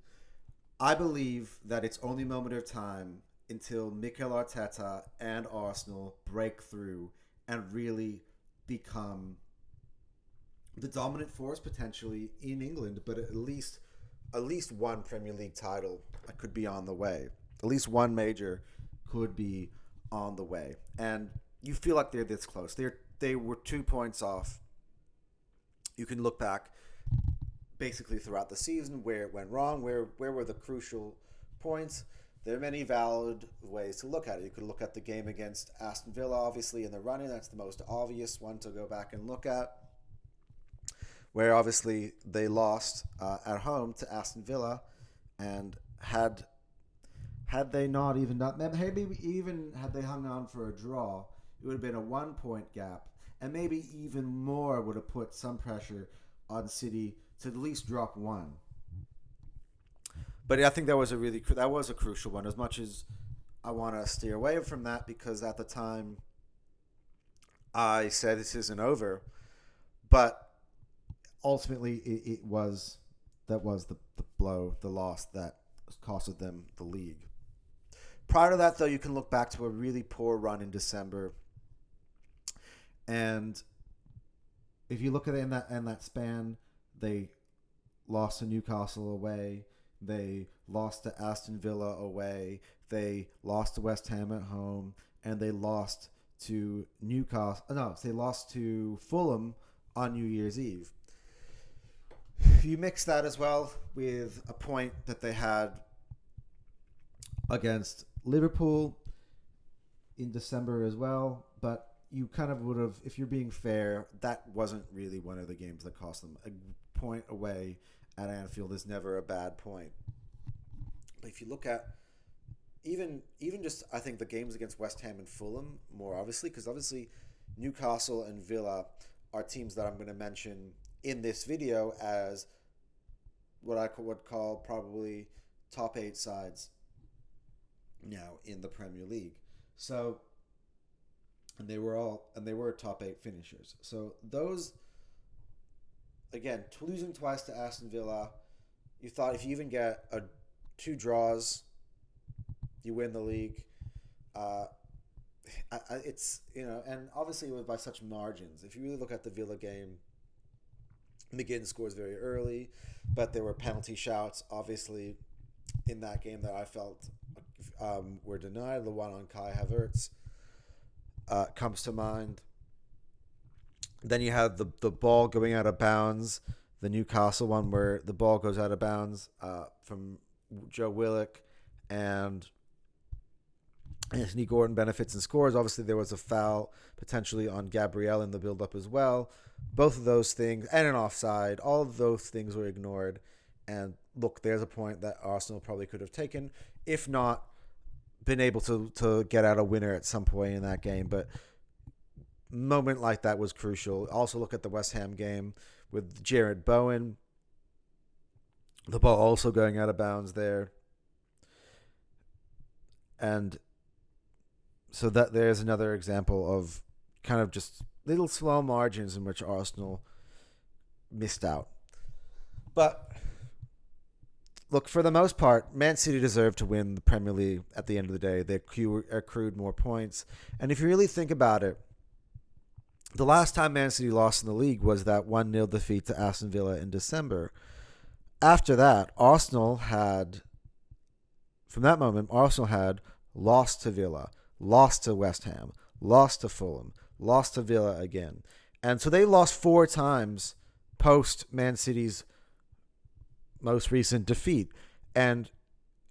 Speaker 1: I believe that it's only a moment of time until Mikel Arteta and Arsenal break through and really become the dominant force potentially in England, but at least one Premier League title could be on the way. At least one major could be on the way. And you feel like they're this close. They were 2 points off. You can look back basically throughout the season where it went wrong, where were the crucial points. There are many valid ways to look at it. You could look at the game against Aston Villa, obviously, in the running. That's the most obvious one to go back and look at, where obviously they lost at home to Aston Villa, and had they not even done, maybe even had they hung on for a draw, it would have been a 1 point gap, and maybe even more would have put some pressure on City to at least drop one. But I think that was a crucial one. As much as I want to steer away from that, because at the time I said this isn't over, but ultimately it was the blow, the loss that costed them the league. Prior to that, though, you can look back to a really poor run in December, and if you look at it in that span, they lost to Newcastle away, they lost to Aston Villa away, they lost to West Ham at home, and they lost to Newcastle. No, they lost to Fulham on New Year's Eve. You mix that as well with a point that they had against Liverpool in December as well, but you kind of would have, if you're being fair, that wasn't really one of the games that cost them. A point away at Anfield is never a bad point. But if you look at even just, I think, the games against West Ham and Fulham more obviously, because obviously Newcastle and Villa are teams that I'm going to mention in this video as what I would call probably top 8 sides now in the Premier League. So, and they were top 8 finishers. So those, again, losing twice to Aston Villa, you thought if you even get 2 draws, you win the league. Uh, it's, and obviously it was by such margins. If you really look at the Villa game, McGinn scores very early, but there were penalty shouts, obviously, in that game that I felt were denied. The one on Kai Havertz comes to mind. Then you had the ball going out of bounds, the Newcastle one where the ball goes out of bounds from Joe Willock, and Anthony Gordon benefits and scores. Obviously, there was a foul potentially on Gabriel in the build-up as well. Both of those things, and an offside, all of those things were ignored. And look, there's a point that Arsenal probably could have taken, if not been able to get out a winner at some point in that game. But moment like that was crucial. Also look at the West Ham game with Jared Bowen. The ball also going out of bounds there. And so that there's another example of kind of just little small margins in which Arsenal missed out. But look, for the most part, Man City deserved to win the Premier League at the end of the day. They accrued more points. And if you really think about it, the last time Man City lost in the league was that 1-0 defeat to Aston Villa in December. After that, from that moment, Arsenal had lost to Villa, lost to West Ham, lost to Fulham, lost to Villa again. And so they lost 4 times post Man City's most recent defeat. And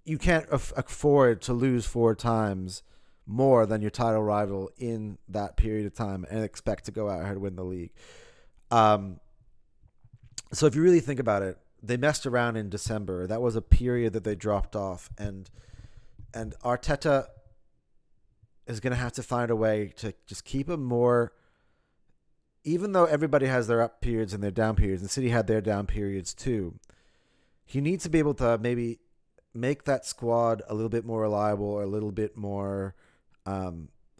Speaker 1: you can't afford to lose 4 times more than your title rival in that period of time and expect to go out ahead and win the league. So if you really think about it, they messed around in December. That was a period that they dropped off. And Arteta is going to have to find a way to just keep them more, even though everybody has their up periods and their down periods, and City had their down periods too. He needs to be able to maybe make that squad a little bit more reliable, or a little bit more, a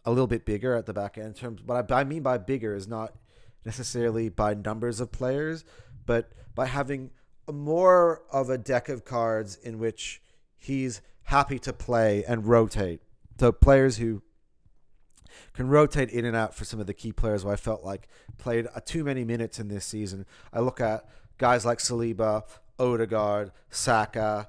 Speaker 1: little bit bigger at the back end. In terms, what I mean by bigger is not necessarily by numbers of players, but by having more of a deck of cards in which he's happy to play and rotate. So players who can rotate in and out for some of the key players who I felt like played too many minutes in this season. I look at guys like Saliba, Odegaard, Saka,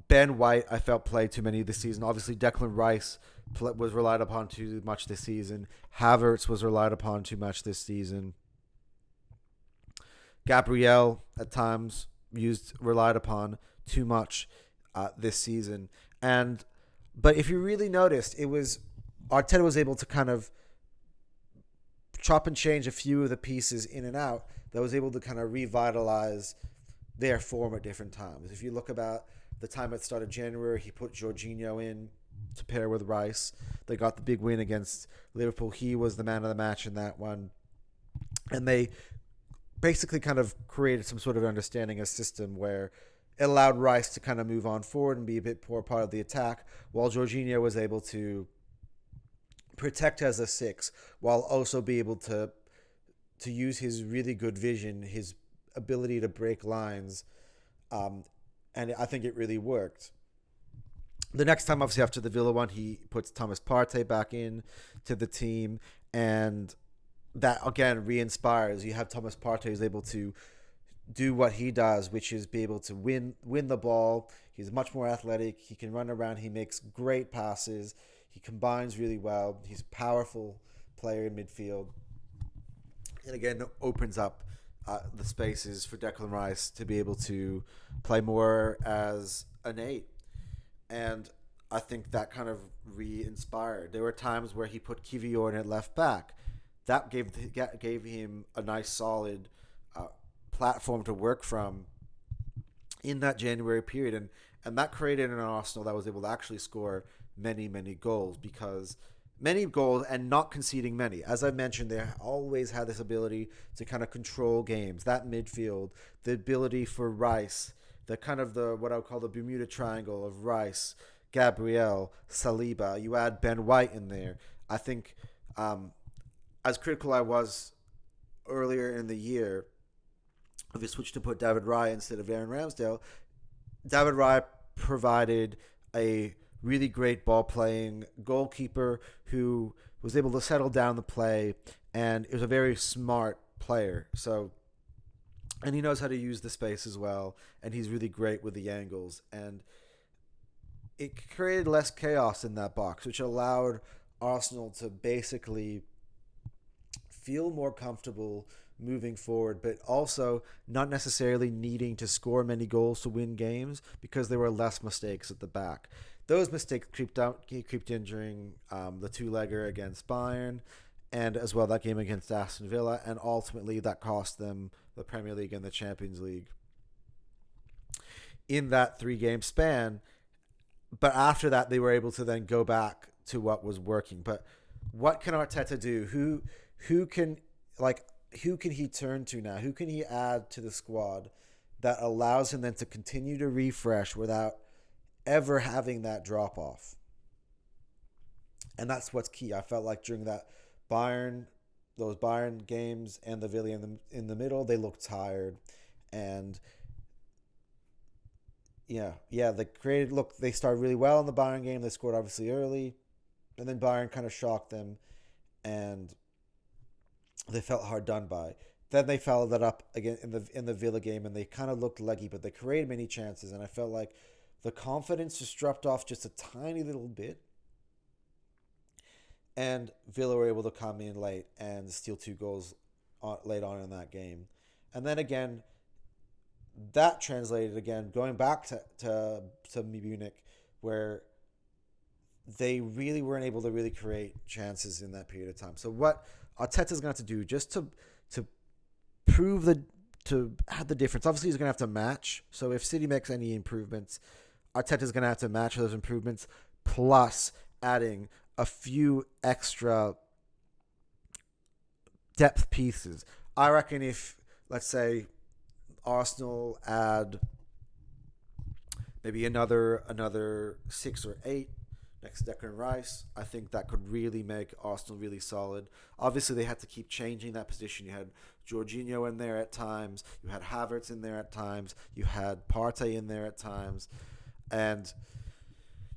Speaker 1: Ben White, I felt played too many this season. Obviously, Declan Rice was relied upon too much this season. Havertz was relied upon too much this season. Gabriel, at times, relied upon too much this season. But if you really noticed, Arteta was able to kind of chop and change a few of the pieces in and out that was able to kind of revitalize their form at different times. If you look about the time at the start of January, he put Jorginho in to pair with Rice. They got the big win against Liverpool. He was the man of the match in that one. And they basically kind of created some sort of understanding, a system where it allowed Rice to kind of move on forward and be a bit more part of the attack, while Jorginho was able to protect as a 6, while also be able to use his really good vision, his ability to break lines, and I think it really worked. The next time, obviously, after the Villa one, he puts Thomas Partey back in to the team, and that, again, re-inspires. You have Thomas Partey who's able to do what he does, which is be able to win the ball. He's much more athletic. He can run around. He makes great passes. He combines really well. He's a powerful player in midfield. And again, opens up the spaces for Declan Rice to be able to play more as an 8. And I think that kind of re-inspired. There were times where he put Kiwior in at left back. That gave him a nice, solid platform to work from in that January period. And that created an Arsenal that was able to actually score many, many goals, and not conceding many. As I mentioned, they always had this ability to kind of control games. That midfield, the ability for Rice the kind of the what I would call the Bermuda Triangle of Rice, Gabriel, Saliba. You add Ben White in there. I think, as critical I was earlier in the year, if you switched to put David Raya instead of Aaron Ramsdale, David Raya provided a really great ball playing goalkeeper who was able to settle down the play, and is a very smart player. So, and he knows how to use the space as well, and he's really great with the angles, and it created less chaos in that box, which allowed Arsenal to basically feel more comfortable moving forward, but also not necessarily needing to score many goals to win games because there were less mistakes at the back. Those mistakes creeped in during the two-legger against Bayern, and as well that game against Aston Villa, and ultimately that cost them the Premier League and the Champions League in that 3-game span. But after that, they were able to then go back to what was working. But what can Arteta do? Who can he turn to now? Who can he add to the squad that allows him then to continue to refresh without ever having that drop off? And that's what's key. I felt like during those Bayern games and the Villa in the middle, they looked tired, and they started really well in the Bayern game. They scored obviously early, and then Bayern kind of shocked them, and they felt hard done by. Then they followed that up again in the Villa game, and they kind of looked leggy, but they created many chances, and I felt like the confidence just dropped off just a tiny little bit, and Villa were able to come in late and steal 2 goals late on in that game. And then again, that translated again, going back to Munich, where they really weren't able to really create chances in that period of time. So what Arteta's going to have to do just to prove to have the difference, obviously he's going to have to match. So if City makes any improvements, Arteta's going to have to match those improvements, plus adding a few extra depth pieces. I reckon if, let's say, Arsenal add maybe another 6 or 8 next to Declan Rice, I think that could really make Arsenal really solid. Obviously, they had to keep changing that position. You had Jorginho in there at times. You had Havertz in there at times. You had Partey in there at times. And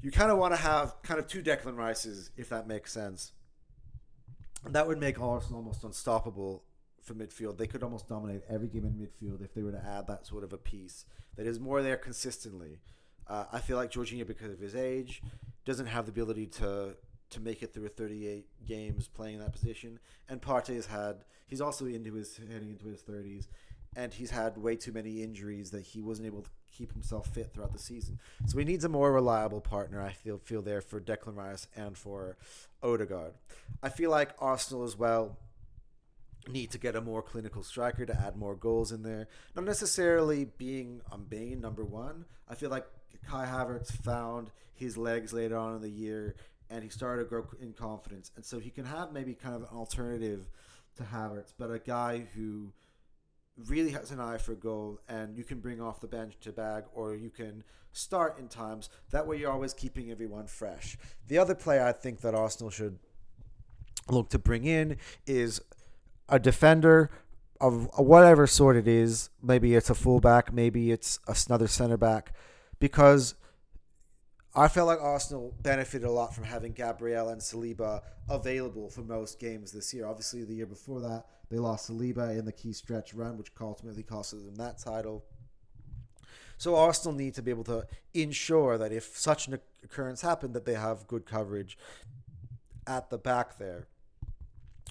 Speaker 1: you kind of want to have kind of 2 Declan Rices, if that makes sense. And that would make Arsenal almost unstoppable for midfield. They could almost dominate every game in midfield if they were to add that sort of a piece that is more there consistently. I feel like Jorginho, because of his age, doesn't have the ability to make it through 38 games playing that position. And Partey he's also heading into his 30s, and he's had way too many injuries that he wasn't able to keep himself fit throughout the season. So he needs a more reliable partner, I feel there for Declan Rice and for Odegaard. I feel like Arsenal as well need to get a more clinical striker to add more goals in there. Not necessarily being number one. I feel like Kai Havertz found his legs later on in the year, and he started to grow in confidence. And so he can have maybe kind of an alternative to Havertz, but a guy who really has an eye for goal, and you can bring off the bench to bag, or you can start in times. That way you're always keeping everyone fresh. The other player I think that Arsenal should look to bring in is a defender of whatever sort it is. Maybe it's a fullback, maybe it's another center back, because I felt like Arsenal benefited a lot from having Gabriel and Saliba available for most games this year. Obviously, the year before that, they lost Saliba in the key stretch run, which ultimately cost them that title. So Arsenal need to be able to ensure that if such an occurrence happened, that they have good coverage at the back there.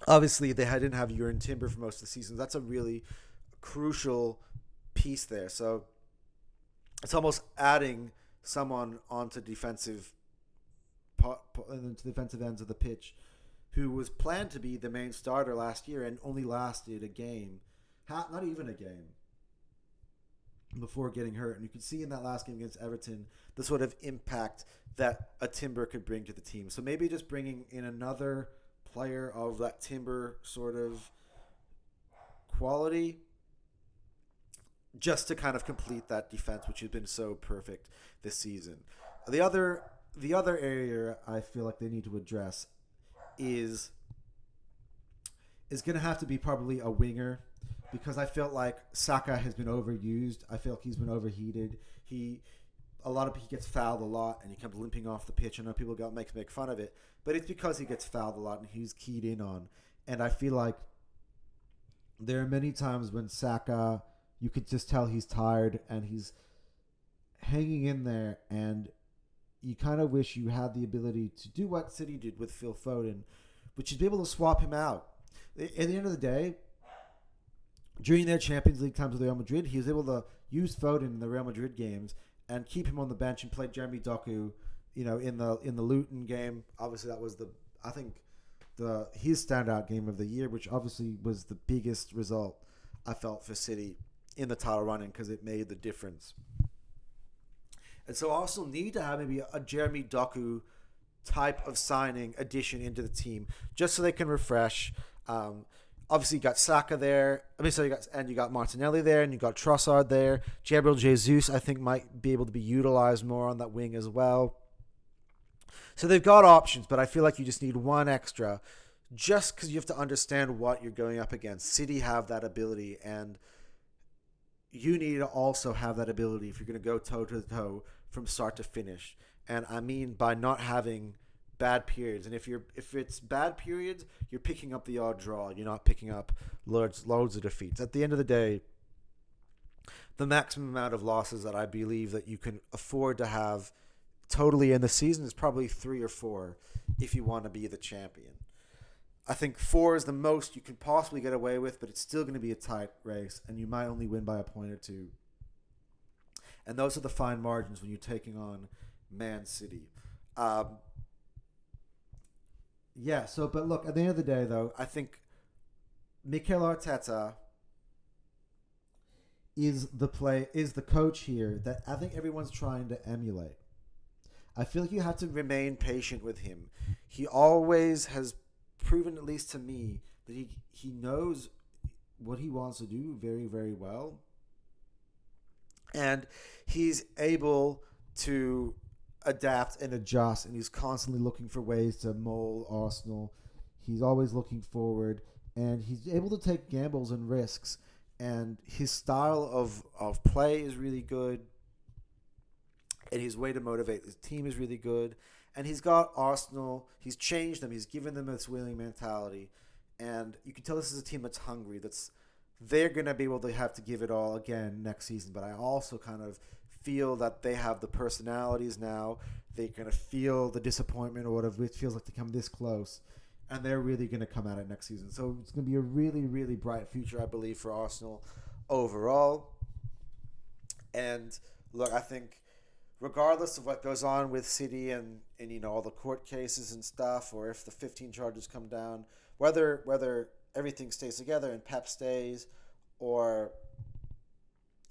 Speaker 1: Obviously, they didn't have Jurgen Timber for most of the season. That's a really crucial piece there. So it's almost adding someone onto defensive ends of the pitch who was planned to be the main starter last year and only lasted a game, not even a game, before getting hurt. And you can see in that last game against Everton the sort of impact that a Timber could bring to the team. So maybe just bringing in another player of that Timber sort of quality just to kind of complete that defense, which has been so perfect this season. The other the other area I feel like they need to address is is going to have to be probably a winger because I felt like Saka has been overused. I feel like he's been overheated. He gets fouled a lot and he comes limping off the pitch. I know people make fun of it, but it's because he gets fouled a lot and he's keyed in on. And I feel like there are many times when Saka, you could just tell he's tired and he's hanging in there, and you kind of wish you had the ability to do what City did with Phil Foden, which is be able to swap him out. At the end of the day, during their Champions League times with Real Madrid, he was able to use Foden in the Real Madrid games and keep him on the bench and play Jeremy Doku, in the Luton game. Obviously, that was his standout game of the year, which obviously was the biggest result I felt for City in the title running because it made the difference. And so Arsenal need to have maybe a Jeremy Doku type of signing addition into the team just so they can refresh. Obviously, you got Saka there. You got Martinelli there, and you got Trossard there. Gabriel Jesus, I think, might be able to be utilized more on that wing as well. So they've got options, but I feel like you just need one extra, just because you have to understand what you're going up against. City have that ability, and you need to also have that ability if you're going to go toe to toe from start to finish. And I mean by not having bad periods. And if it's bad periods, you're picking up the odd draw. You're not picking up loads of defeats. At the end of the day, the maximum amount of losses that I believe that you can afford to have totally in the season is probably 3 or 4 if you want to be the champion. I think 4 is the most you can possibly get away with, but it's still going to be a tight race, and you might only win by a point or 2. And those are the fine margins when you're taking on Man City. But look, at the end of the day, though, I think Mikel Arteta is the coach here that I think everyone's trying to emulate. I feel like you have to remain patient with him. He always has proven, at least to me, that he knows what he wants to do very, very well. And he's able to adapt and adjust, and he's constantly looking for ways to mold Arsenal. He's always looking forward, and he's able to take gambles and risks. And his style of play is really good, and his way to motivate his team is really good. And he's got Arsenal. He's changed them. He's given them this winning mentality, and you can tell this is a team that's hungry. They're going to be able to have to give it all again next season. But I also kind of feel that they have the personalities now. They're going to feel the disappointment or whatever. It feels like to come this close. And they're really going to come at it next season. So it's going to be a really, really bright future, I believe, for Arsenal overall. And look, I think regardless of what goes on with City and all the court cases and stuff, or if the 15 charges come down, whether everything stays together and Pep stays, or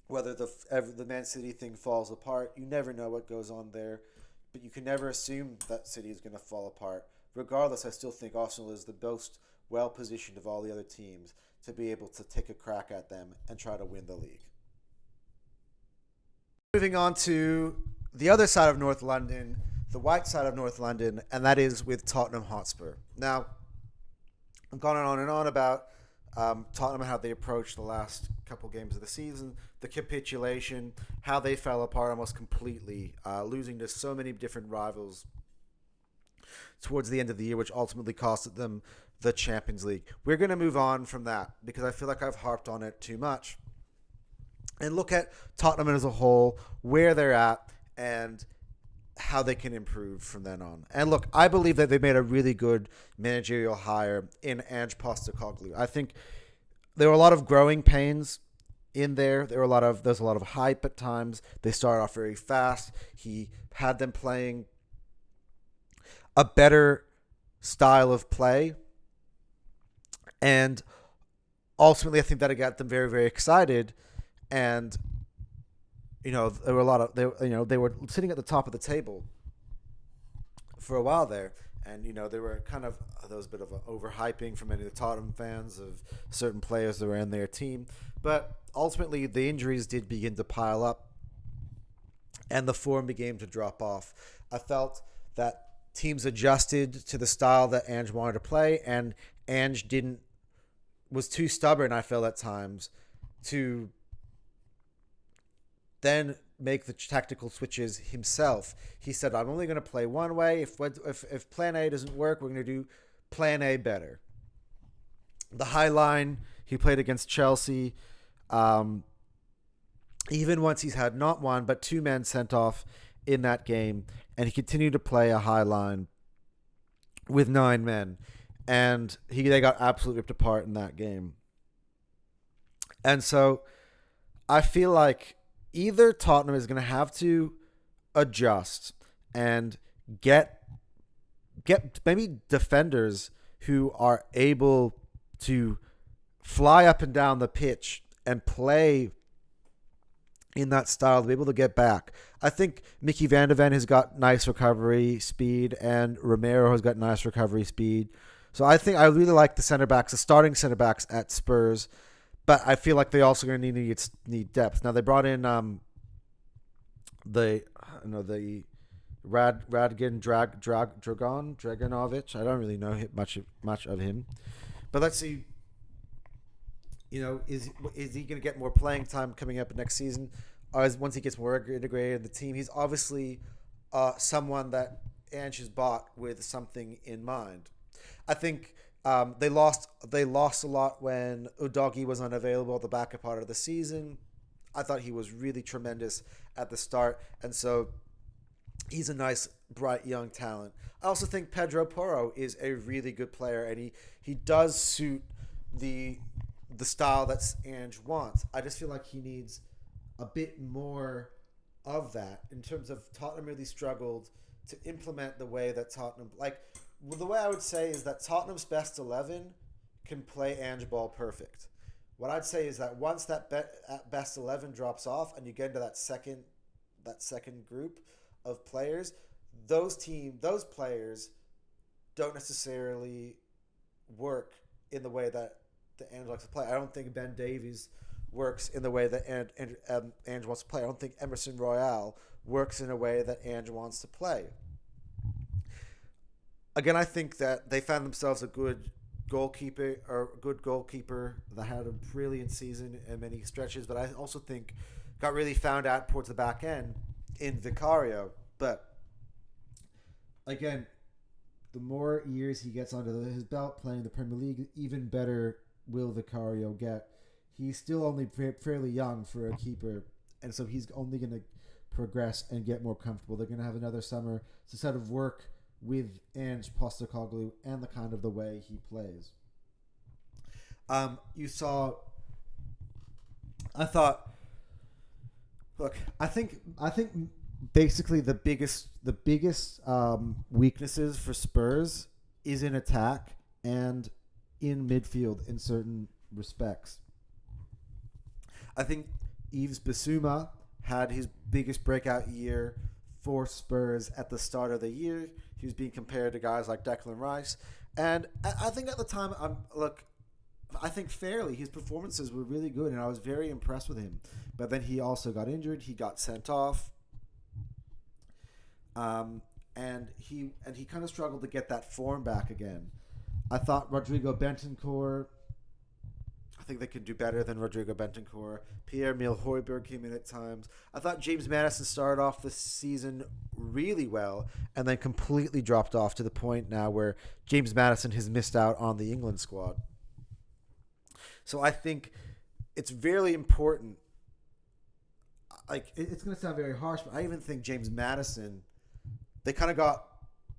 Speaker 1: whether the Man City thing falls apart, you never know what goes on there. But you can never assume that City is going to fall apart. Regardless, I still think Arsenal is the most well-positioned of all the other teams to be able to take a crack at them and try to win the league. Moving on to the other side of North London, the white side of North London, and that is with Tottenham Hotspur. Now, I've gone on and on about Tottenham and how they approached the last couple games of the season, the capitulation, how they fell apart almost completely, losing to so many different rivals towards the end of the year, which ultimately costed them the Champions League. We're going to move on from that because I feel like I've harped on it too much and look at Tottenham as a whole, where they're at, and how they can improve from then on. And look, I believe that they made a really good managerial hire in Ange Postecoglou. I think there were a lot of growing pains in there. There's a lot of hype at times. They started off very fast. He had them playing a better style of play, and ultimately, I think that it got them very, very excited. And there were they were sitting at the top of the table for a while there, and there were there was a bit of overhyping from many of the Tottenham fans of certain players that were in their team. But ultimately, the injuries did begin to pile up, and the form began to drop off. I felt that teams adjusted to the style that Ange wanted to play, and Ange didn't was too stubborn. I felt at times to then make the tactical switches himself. He said, "I'm only going to play one way. If Plan A doesn't work, we're going to do Plan A better." The high line he played against Chelsea. Even once he's had not one but two men sent off in that game, and he continued to play a high line with 9 men, and they got absolutely ripped apart in that game. And so I feel like either Tottenham is going to have to adjust and get maybe defenders who are able to fly up and down the pitch and play in that style to be able to get back. I think Mickey Van de Ven has got nice recovery speed, and Romero has got nice recovery speed. So I think I really like the starting center backs at Spurs, but I feel like they also going to need depth. Now they brought in the Draganovic. I don't really know much of him, but let's see. Is he going to get more playing time coming up next season? Or once he gets more integrated in the team, he's obviously someone that Ange has bought with something in mind. I think they lost a lot when Udogie was unavailable at the backup part of the season. I thought he was really tremendous at the start, and so he's a nice, bright, young talent. I also think Pedro Porro is a really good player, and he does suit the style that Ange wants. I just feel like he needs a bit more of that in terms of Tottenham really struggled to implement the way that Tottenham... the way I would say is that Tottenham's best 11 can play Ange ball perfect. What I'd say is that once that best 11 drops off and you get into that second group of players, those players don't necessarily work in the way that the Ange likes to play. I don't think Ben Davies works in the way that Ange wants to play. I don't think Emerson Royale works in a way that Ange wants to play. Again, I think that they found themselves a good goalkeeper that had a brilliant season in many stretches, but I also think got really found out towards the back end in Vicario. But again, the more years he gets under his belt playing the Premier League, even better will Vicario get. He's still only fairly young for a keeper, and so he's only going to progress and get more comfortable. They're going to have another summer to sort of work with Ange Postecoglou and the kind of the way he plays. I think basically the biggest weaknesses for Spurs is in attack and in midfield in certain respects. I think Yves Bissouma had his biggest breakout year for Spurs at the start of the year. He was being compared to guys like Declan Rice. And I think at the time, I think fairly, his performances were really good, and I was very impressed with him. But then he also got injured. He got sent off. And he kind of struggled to get that form back again. I thought Rodrigo Bentancur, I think they could do better than Rodrigo Bentancur. Pierre-Emile Højbjerg came in at times. I thought James Maddison started off the season really well and then completely dropped off to the point now where James Maddison has missed out on the England squad. So I think it's very important. It's going to sound very harsh, but I even think James Maddison, they kind of got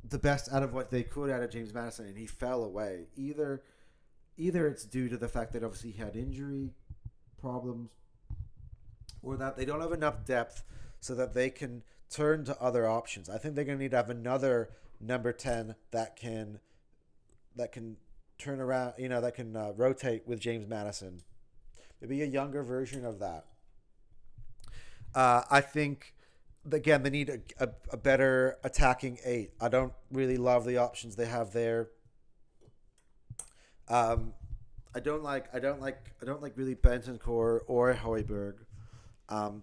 Speaker 1: the best out of what they could out of James Maddison, and he fell away. Either it's due to the fact that obviously he had injury problems, or that they don't have enough depth so that they can turn to other options. I think they're going to need to have another number 10 that can turn around, that can rotate with James Maddison. Maybe a younger version of that. I think, again, they need a better attacking 8. I don't really love the options they have there. I don't like really Bentancur or Hoiberg.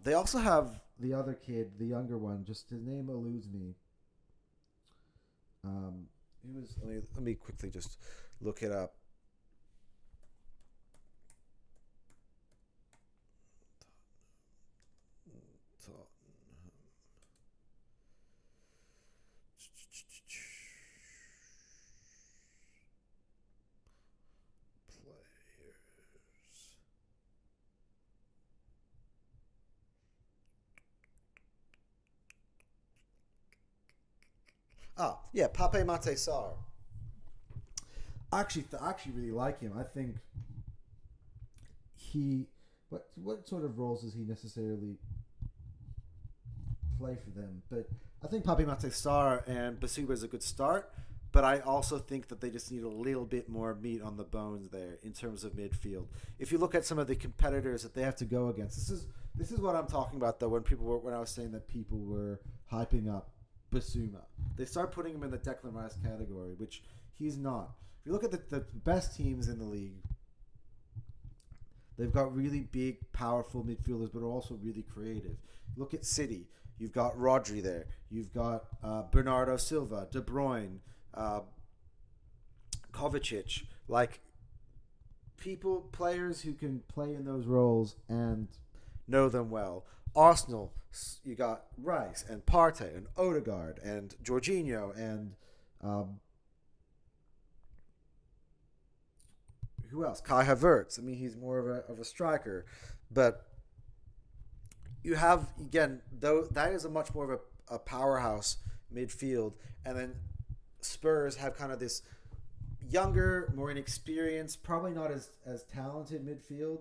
Speaker 1: They also have the other kid, the younger one. Just his name eludes me. He was. Let me quickly just look it up. Players. Ah, yeah, Pape Mate Sarr. I actually really like him. I think he. What sort of roles does he necessarily play for them? But I think Pape Mate Sarr and Basuba is a good start. But I also think that they just need a little bit more meat on the bones there in terms of midfield. If you look at some of the competitors that they have to go against, this is what I'm talking about though. When I was saying that people were hyping up Basuma, they start putting him in the Declan Rice category, which he's not. If you look at the best teams in the league, they've got really big, powerful midfielders, but are also really creative. Look at City. You've got Rodri there. You've got Bernardo Silva, De Bruyne, uh, Kovacic. Like players who can play in those roles and know them well. Arsenal, you got Rice and Partey and Odegaard and Jorginho and um, who else? Kai Havertz. I mean, he's more of a striker, but you have again though that is a much more of a powerhouse midfield, and then Spurs have kind of this younger, more inexperienced, probably not as talented midfield,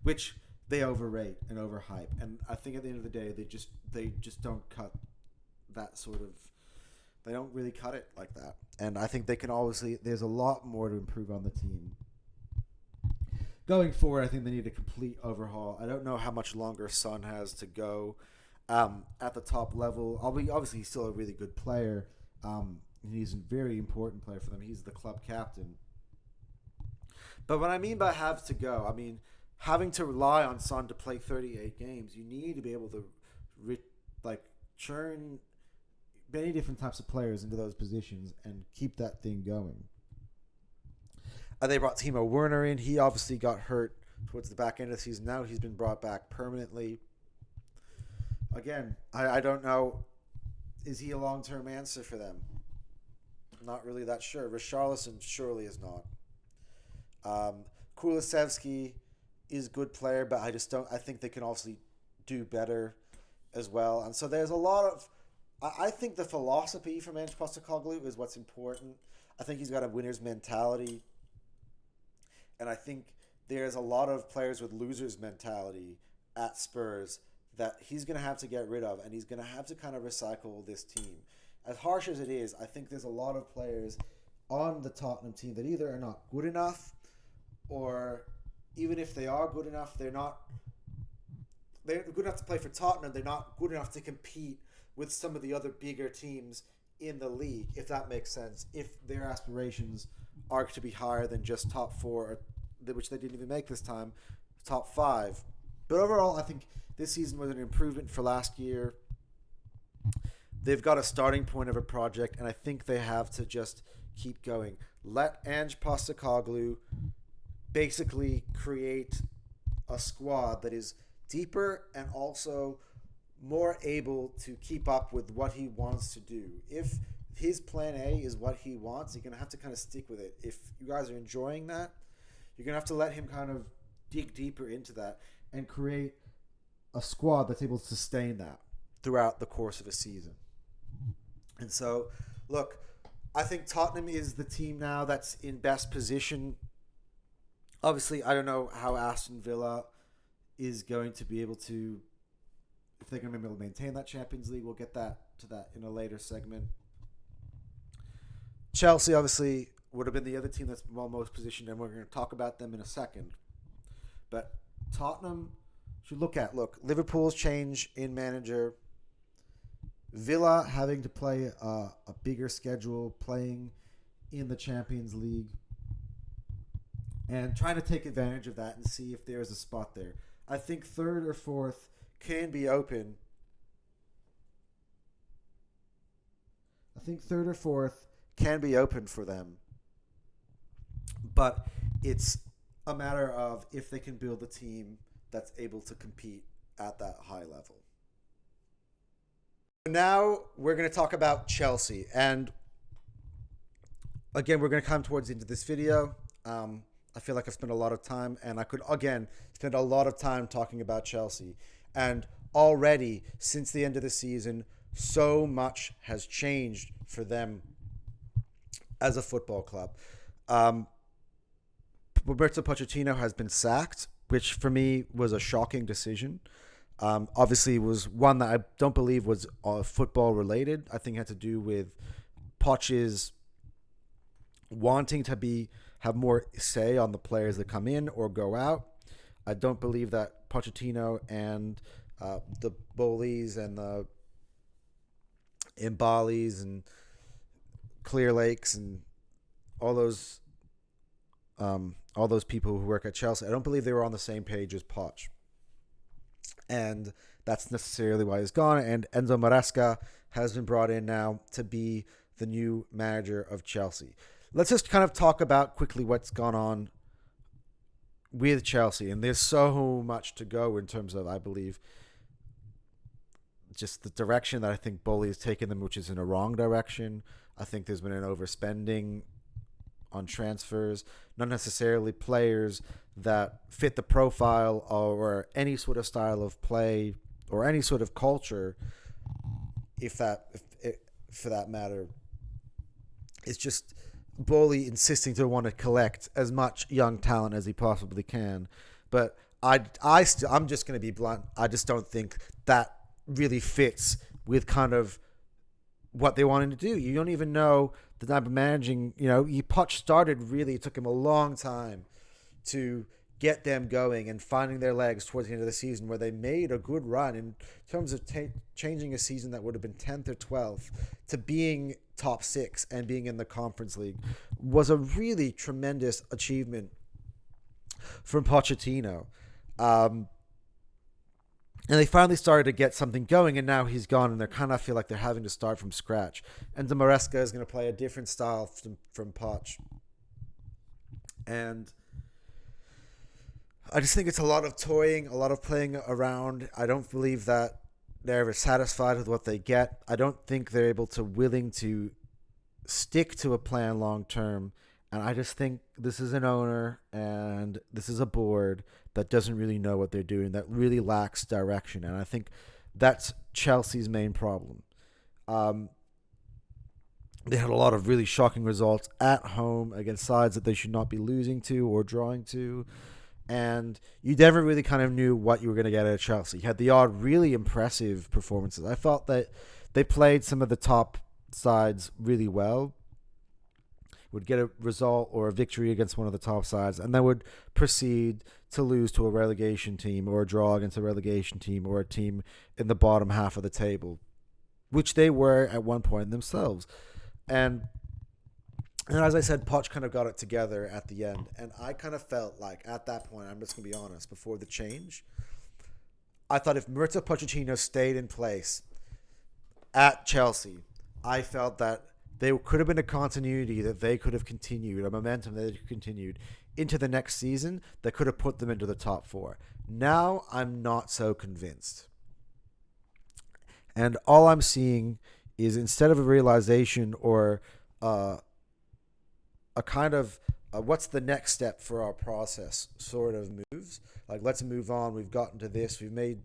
Speaker 1: which they overrate and overhype. And I think at the end of the day, they just don't cut that sort of. They don't really cut it like that. And I think they can obviously. There's a lot more to improve on the team. Going forward, I think they need a complete overhaul. I don't know how much longer Son has to go at the top level. Obviously, he's still a really good player. He's a very important player for them. He's the club captain. But what I mean by have to go, I mean having to rely on Son to play 38 games. You need to be able to like churn many different types of players into those positions and keep that thing going. They brought Timo Werner in. He obviously got hurt towards the back end of the season. Now he's been brought back permanently. Again, I don't know. Is he a long-term answer for them? I'm not really that sure. Richarlison surely is not. Kulusevski is a good player, but I just don't. I think they can obviously do better as well. And so there's a lot of. I think the philosophy from Ange Postecoglou is what's important. I think he's got a winner's mentality. And I think there's a lot of players with losers mentality at Spurs that he's going to have to get rid of, and he's going to have to kind of recycle this team. As harsh as it is, I think there's a lot of players on the Tottenham team that either are not good enough, or even if they are good enough, they're good enough to play for Tottenham. They're not good enough to compete with some of the other bigger teams in the league, if that makes sense. If their aspirations are to be higher than just top four, which they didn't even make this time, top five. But overall, I think this season was an improvement for last year. They've got a starting point of a project, and I think they have to just keep going. Let Ange Postecoglou basically create a squad that is deeper and also more able to keep up with what he wants to do. If his plan A is what he wants, you're going to have to kind of stick with it. If you guys are enjoying that, you're going to have to let him kind of dig deeper into that and create a squad that's able to sustain that throughout the course of a season. And so, look, I think Tottenham is the team now that's in best position. Obviously, I don't know how Aston Villa is going to be able to, if they're going to be able to maintain that Champions League. We'll get that in a later segment. Chelsea obviously would have been the other team that's well most positioned, and we're going to talk about them in a second. But Tottenham should look Liverpool's change in manager, Villa having to play a bigger schedule, playing in the Champions League. and trying to take advantage of that and see if there's a spot there. I think third or fourth can be open. I think third or fourth can be open for them, but it's a matter of if they can build a team that's able to compete at that high level. Now we're going to talk about Chelsea, and again, we're going to come towards the end of this video. I feel like I've spent a lot of time, and I could, again, spend a lot of time talking about Chelsea. And already, since the end of the season, so much has changed for them as a football club. Roberto Pochettino has been sacked, which for me was a shocking decision. Obviously, was one that I don't believe was football related. I think it had to do with Poch's wanting to have more say on the players that come in or go out. I don't believe that Pochettino and the Bowleys and the Imbalis and Clear Lakes and all those people who work at Chelsea, I don't believe they were on the same page as Poch. And that's necessarily why he's gone. And Enzo Maresca has been brought in now to be the new manager of Chelsea. Let's just kind of talk about quickly what's gone on with Chelsea. And there's so much to go in terms of, I believe, just the direction that I think Bowley has taken them, which is in a wrong direction. I think there's been an overspending on transfers, not necessarily players that fit the profile or any sort of style of play or any sort of culture, for that matter. It's just Bowley insisting to want to collect as much young talent as he possibly can. But I'm just going to be blunt. I just don't think that really fits with kind of what they wanted to do. You don't even know the type of managing, Poch started really, it took him a long time to get them going and finding their legs towards the end of the season, where they made a good run in terms of changing a season that would have been 10th or 12th to being top 6 and being in the Conference League was a really tremendous achievement from Pochettino. And they finally started to get something going, and now he's gone, and they kind of feel like they're having to start from scratch. And Maresca is going to play a different style from Poch. And I just think it's a lot of toying, a lot of playing around. I don't believe that they're ever satisfied with what they get. I don't think they're willing to stick to a plan long term. And I just think this is an owner and this is a board that doesn't really know what they're doing, that really lacks direction. And I think that's Chelsea's main problem. They had a lot of really shocking results at home against sides that they should not be losing to or drawing to. And you never really kind of knew what you were going to get out of Chelsea. You had the odd really impressive performances. I felt that they played some of the top sides really well, would get a result or a victory against one of the top sides, and then would proceed to lose to a relegation team or a draw against a relegation team or a team in the bottom half of the table, which they were at one point themselves. And as I said, Poch kind of got it together at the end. And I kind of felt like at that point, I'm just going to be honest, before the change, I thought if Mauricio Pochettino stayed in place at Chelsea, I felt that there could have been a continuity that they could have continued, a momentum that they could have continued into the next season that could have put them into the top 4. Now I'm not so convinced. And all I'm seeing is, instead of a realization or a kind of what's the next step for our process sort of moves, like let's move on, we've gotten to this, we've made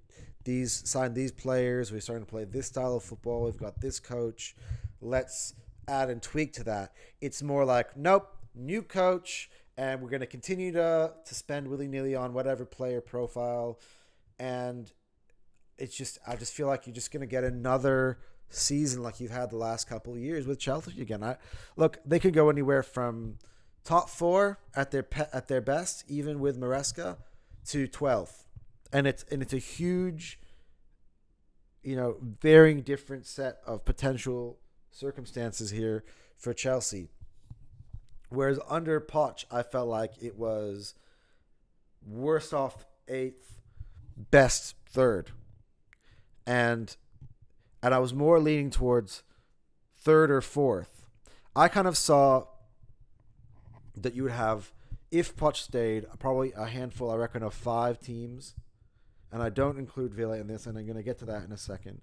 Speaker 1: signed these players, we're starting to play this style of football, we've got this coach, let's add and tweak to that. It's more like, nope, new coach, and we're going to continue to spend willy-nilly on whatever player profile. And it's just, I just feel like you're just going to get another season like you've had the last couple of years with Chelsea again. Look, they could go anywhere from top 4 at their best, even with Maresca, to 12th. And it's a huge, varying different set of potential circumstances here for Chelsea. Whereas under Poch, I felt like it was worst off eighth, best third, and I was more leaning towards third or fourth. I kind of saw that you would have, if Poch stayed, probably a handful, I reckon, of 5 teams, and I don't include Villa in this, and I'm going to get to that in a second.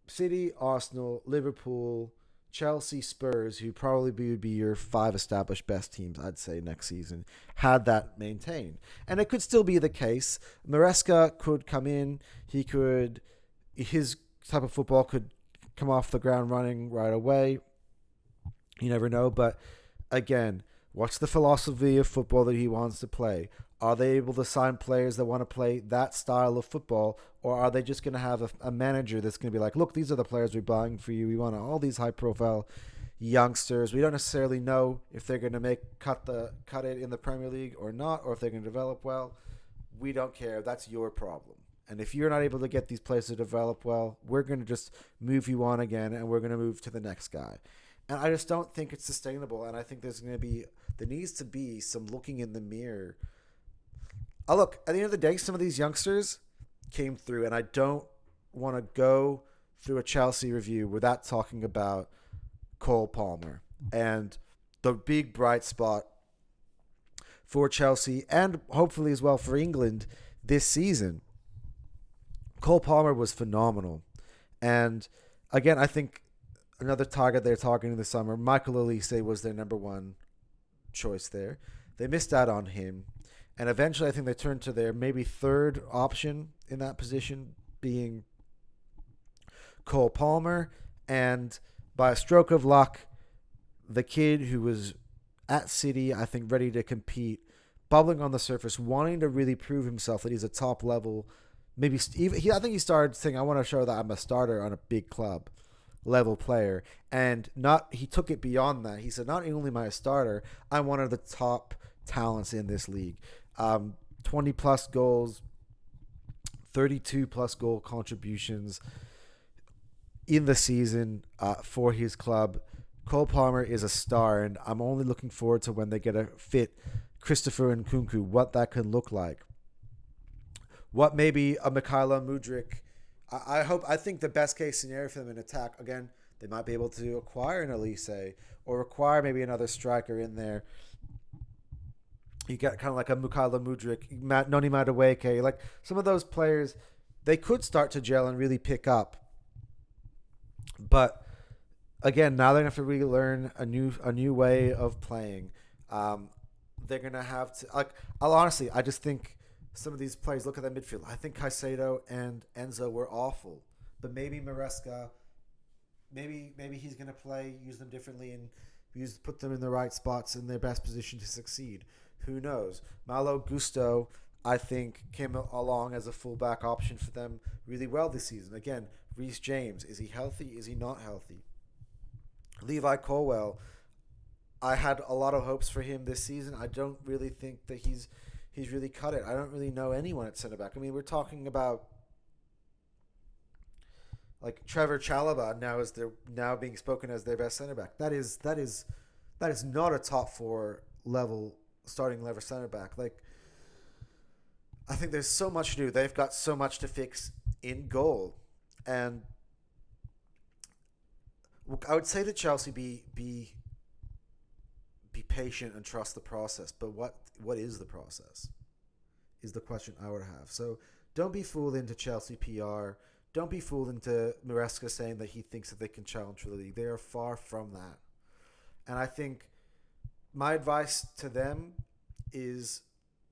Speaker 1: City, Arsenal, Liverpool, Chelsea, Spurs, who probably would be your 5 established best teams, I'd say, next season, had that maintained. And it could still be the case. Maresca could come in. His type of football could come off the ground running right away. You never know. But again, what's the philosophy of football that he wants to play? Are they able to sign players that want to play that style of football, or are they just going to have a manager that's going to be like, look, these are the players we're buying for you. We want all these high-profile youngsters. We don't necessarily know if they're going to cut it in the Premier League or not, or if they're going to develop well. We don't care. That's your problem. And if you're not able to get these players to develop well, we're going to just move you on again, and we're going to move to the next guy. And I just don't think it's sustainable. And I think there needs to be some looking in the mirror. Look, at the end of the day, some of these youngsters came through, and I don't want to go through a Chelsea review without talking about Cole Palmer and the big bright spot for Chelsea and hopefully as well for England this season. Cole Palmer was phenomenal. And again, I think another target they're targeting this summer, Michael Olise was their number one choice there. They missed out on him. And eventually, I think they turned to their maybe third option in that position, being Cole Palmer. And by a stroke of luck, the kid who was at City, I think, ready to compete, bubbling on the surface, wanting to really prove himself that he's a top level. I think he started saying, I want to show that I'm a starter on a big club level player. And he took it beyond that. He said, not only am I a starter, I'm one of the top talents in this league. 20 plus goals, 32 plus goal contributions in the season for his club. Cole Palmer is a star, and I'm only looking forward to when they get a fit Christopher Nkunku, what that could look like. What maybe a Mykhailo Mudryk. I think the best case scenario for them in attack, again, they might be able to acquire an Olise or acquire maybe another striker in there. You get kind of like a Mykhailo Mudryk, Noni Madueke, like some of those players, they could start to gel and really pick up. But again, now they're going to have to relearn a new way of playing. They're going to have to, I just think some of these players, look at that midfield. I think Caicedo and Enzo were awful. But maybe Maresca, maybe he's going to use them differently and put them in the right spots in their best position to succeed. Who knows? Malo Gusto, I think, came along as a fullback option for them really well this season. Again, Reece James, is he healthy? Is he not healthy? Levi Colwell, I had a lot of hopes for him this season. I don't really think that he's really cut it. I don't really know anyone at centre back. I mean, we're talking about like Trevor Chalobah now being spoken as their best centre back. That is not a top 4 level starting level center back. Like, I think there's so much to do. They've got so much to fix in goal, and I would say to Chelsea, be patient and trust the process. But what is the process? Is the question I would have. So don't be fooled into Chelsea PR. Don't be fooled into Maresca saying that he thinks that they can challenge for the league. They are far from that. And I think my advice to them is,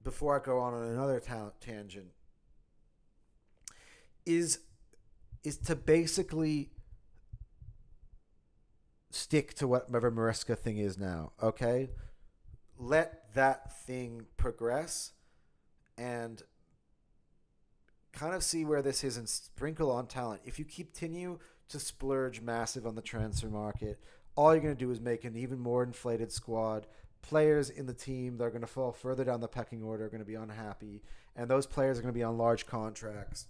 Speaker 1: before I go on another tangent, is to basically stick to whatever Maresca thing is now, okay? Let that thing progress and kind of see where this is and sprinkle on talent. If you continue to splurge massive on the transfer market, all you're going to do is make an even more inflated squad. Players in the team that are going to fall further down the pecking order are going to be unhappy, and those players are going to be on large contracts.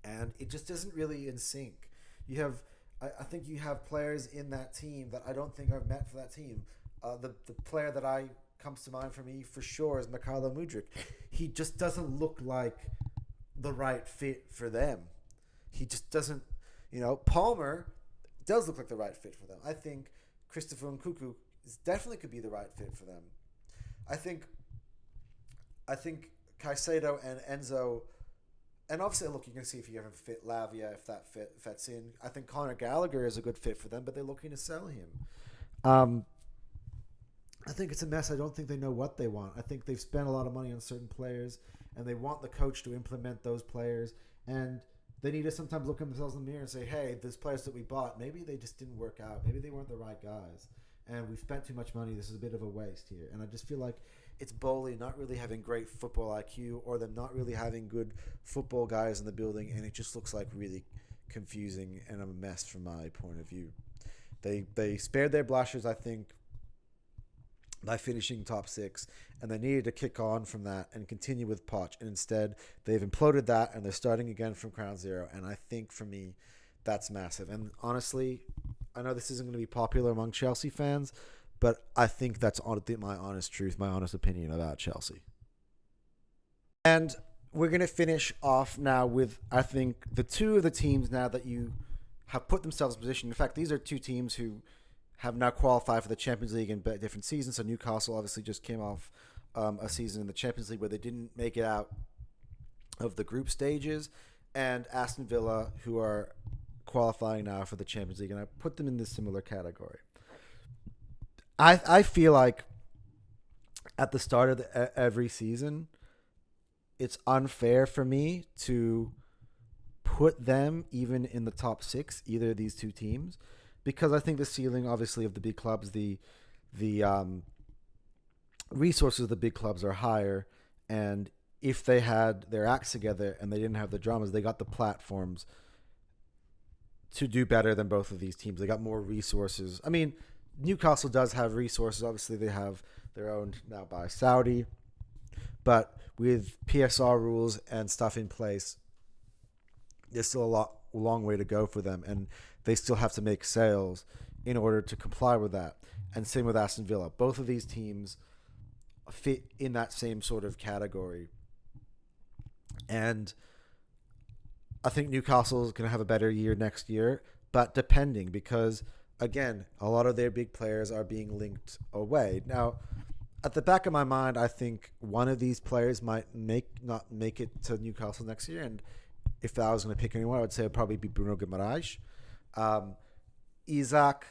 Speaker 1: And it just isn't really in sync. You have I think you have players in that team that I don't think are meant for that team. The player that I comes to mind for me for sure is Mikhailo Mudryk. He just doesn't look like the right fit for them. He just doesn't. Palmer does look like the right fit for them. I think Christopher Nkunku definitely could be the right fit for them. I think Caicedo and Enzo, and obviously look, you can see if you ever fit Lavia, if that fits in. I think Conor Gallagher is a good fit for them, but they're looking to sell him. Um, I think it's a mess. I don't think they know what they want. I think they've spent a lot of money on certain players, and they want the coach to implement those players. And they need to sometimes look at themselves in the mirror and say, hey, these players that we bought, maybe they just didn't work out. Maybe they weren't the right guys. And we've spent too much money. This is a bit of a waste here. And I just feel like it's Bowley not really having great football IQ, or them not really having good football guys in the building, and it just looks like really confusing and a mess from my point of view. They spared their blushes, I think, by finishing top six, and they needed to kick on from that and continue with Poch. And instead, they've imploded that, and they're starting again from ground zero. And I think, for me, that's massive. And honestly, I know this isn't going to be popular among Chelsea fans, but I think that's my honest truth, my honest opinion about Chelsea. And we're going to finish off now with, I think, the two of the teams now that you have put themselves in position. In fact, these are two teams who have now qualified for the Champions League in different seasons. So Newcastle obviously just came off a season in the Champions League where they didn't make it out of the group stages, and Aston Villa, who are qualifying now for the Champions League, and I put them in this similar category. I feel like at the start of every season, it's unfair for me to put them even in the top six, either of these two teams, because I think the ceiling, obviously, of the big clubs, the resources of the big clubs are higher, and if they had their acts together and they didn't have the dramas, they got the platforms to do better than both of these teams. They got more resources. I mean, Newcastle does have resources. Obviously, they have their own now by Saudi, but with PSR rules and stuff in place, there's still a long way to go for them, and they still have to make sales in order to comply with that. And same with Aston Villa. Both of these teams fit in that same sort of category. And I think Newcastle is going to have a better year next year, but depending, because, again, a lot of their big players are being linked away. Now, at the back of my mind, I think one of these players might not make it to Newcastle next year, and if I was going to pick anyone, I would say it would probably be Bruno Guimaraes. Isaac,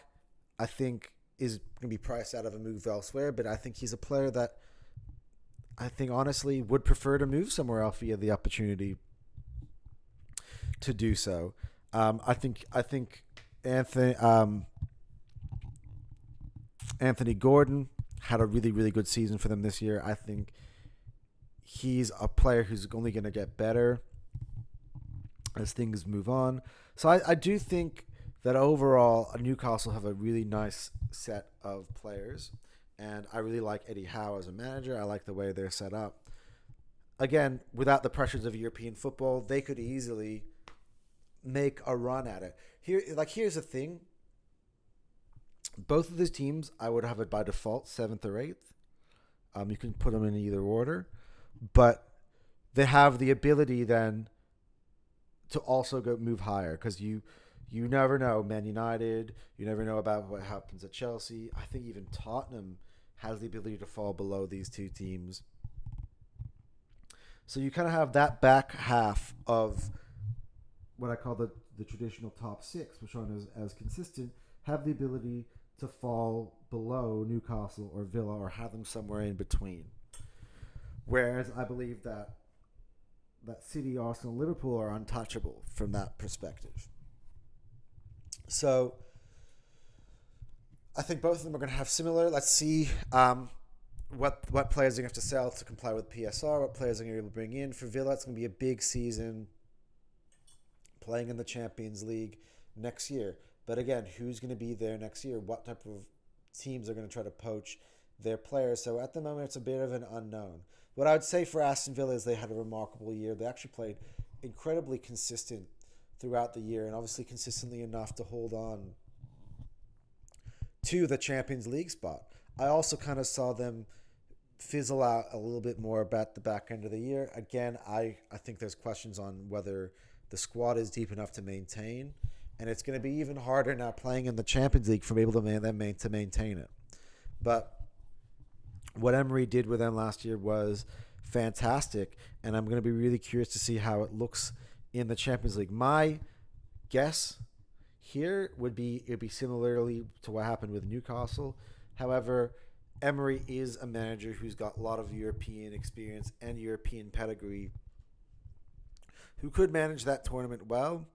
Speaker 1: I think, is going to be priced out of a move elsewhere, but I think he's a player that I think, honestly, would prefer to move somewhere else via the opportunity to do so. I think Anthony Gordon had a really, really good season for them this year. I think he's a player who's only going to get better as things move on. So I do think that overall Newcastle have a really nice set of players, and I really like Eddie Howe as a manager. I like the way they're set up. Again, without the pressures of European football, they could easily make a run at it. Here's the thing. Both of these teams, I would have it by default 7th or 8th. You can put them in either order, but they have the ability then to also move higher, because you never know. Man United, you never know about what happens at Chelsea. I think even Tottenham has the ability to fall below these two teams. So you kind of have that back half of what I call the traditional top six, which aren't as consistent, have the ability to fall below Newcastle or Villa, or have them somewhere in between. Whereas I believe that City, Arsenal, Liverpool are untouchable from that perspective. So I think both of them are going to have similar. Let's see what players are going to have to sell to comply with PSR, what players are going to be able to bring in. For Villa, it's going to be a big season playing in the Champions League next year. But again, who's going to be there next year? What type of teams are going to try to poach their players? So at the moment, it's a bit of an unknown. What I would say for Aston Villa is they had a remarkable year. They actually played incredibly consistent throughout the year, and obviously consistently enough to hold on to the Champions League spot. I also kind of saw them fizzle out a little bit more about the back end of the year. Again, I think there's questions on whether the squad is deep enough to maintain, and it's going to be even harder now playing in the Champions League for able to maintain it. But what Emery did with them last year was fantastic, and I'm going to be really curious to see how it looks in the Champions League. My guess here would be it'd be similarly to what happened with Newcastle. However, Emery is a manager who's got a lot of European experience and European pedigree, who could manage that tournament well.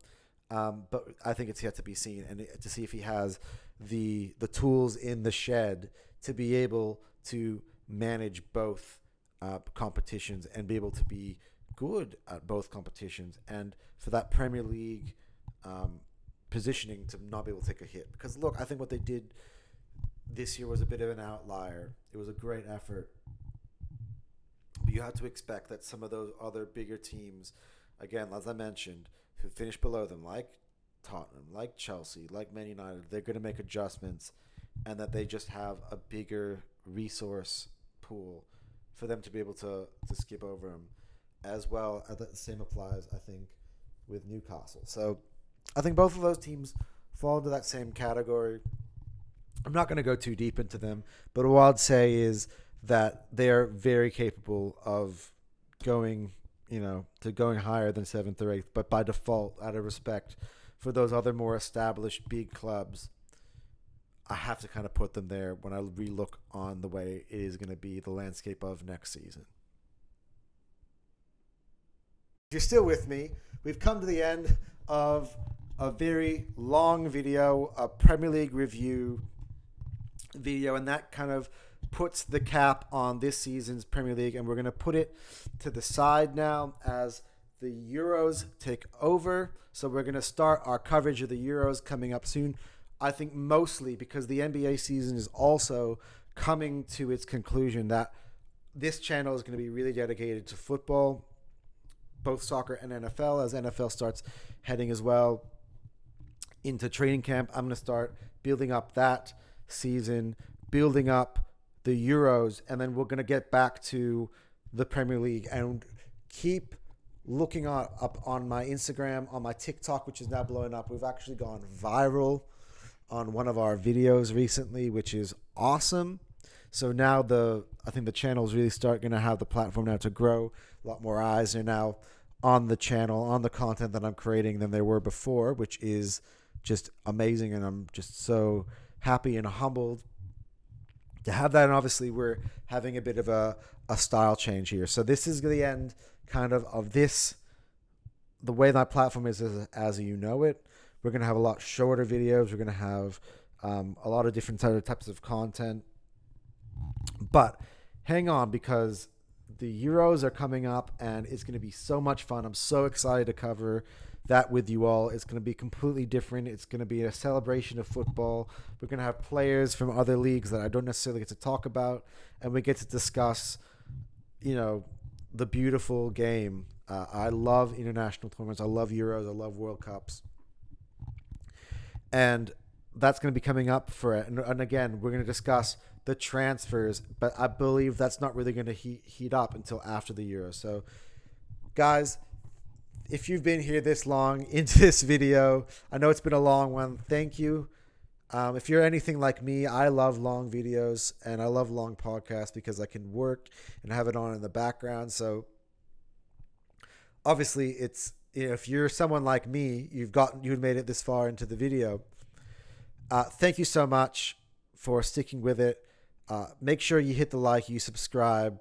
Speaker 1: But I think it's yet to be seen, and to see if he has the tools in the shed to be able to manage both competitions and be able to be good at both competitions, and for that Premier League positioning to not be able to take a hit. Because look, I think what they did this year was a bit of an outlier. It was a great effort, but you had to expect that some of those other bigger teams, again, as I mentioned, who finished below them, like Tottenham, like Chelsea, like Man United, they're going to make adjustments, and that they just have a bigger resource pool for them to be able to skip over them. As well, the same applies, I think, with Newcastle. So I think both of those teams fall into that same category. I'm not going to go too deep into them, but what I'd say is that they're very capable of going higher than 7th or 8th, but by default, out of respect for those other more established big clubs, I have to kind of put them there when I relook on the way it is going to be the landscape of next season. If you're still with me, we've come to the end of a very long video, a Premier League review video, and that kind of puts the cap on this season's Premier League, and we're going to put it to the side now as the Euros take over. So we're going to start our coverage of the Euros coming up soon. I think mostly because the NBA season is also coming to its conclusion, that this channel is going to be really dedicated to football, both soccer and NFL, as NFL starts heading as well into training camp. I'm going to start building up that season, building up the Euros, and then we're going to get back to the Premier League and keep looking up on my Instagram, on my TikTok, which is now blowing up. We've actually gone viral on one of our videos recently, which is awesome. So now I think the channel is really going to have the platform now to grow. A lot more eyes are now on the channel, on the content that I'm creating than there were before, which is just amazing. And I'm just so happy and humbled to have that. And obviously we're having a bit of a style change here. So this is the end kind of this, the way that platform is as you know it. We're going to have a lot shorter videos. We're going to have a lot of different types of content. But hang on, because the Euros are coming up and it's going to be so much fun. I'm so excited to cover that with you all. It's going to be completely different. It's going to be a celebration of football. We're going to have players from other leagues that I don't necessarily get to talk about, and we get to discuss, the beautiful game. I love international tournaments. I love Euros. I love World Cups. And that's going to be coming up for it. And again, we're going to discuss the transfers, but I believe that's not really going to heat up until after the Euro. So, guys, if you've been here this long into this video, I know it's been a long one. Thank you. If you're anything like me, I love long videos and I love long podcasts because I can work and have it on in the background. So, obviously, it's if you're someone like me, you've made it this far into the video. Thank you so much for sticking with it. Make sure you hit the like, you subscribe.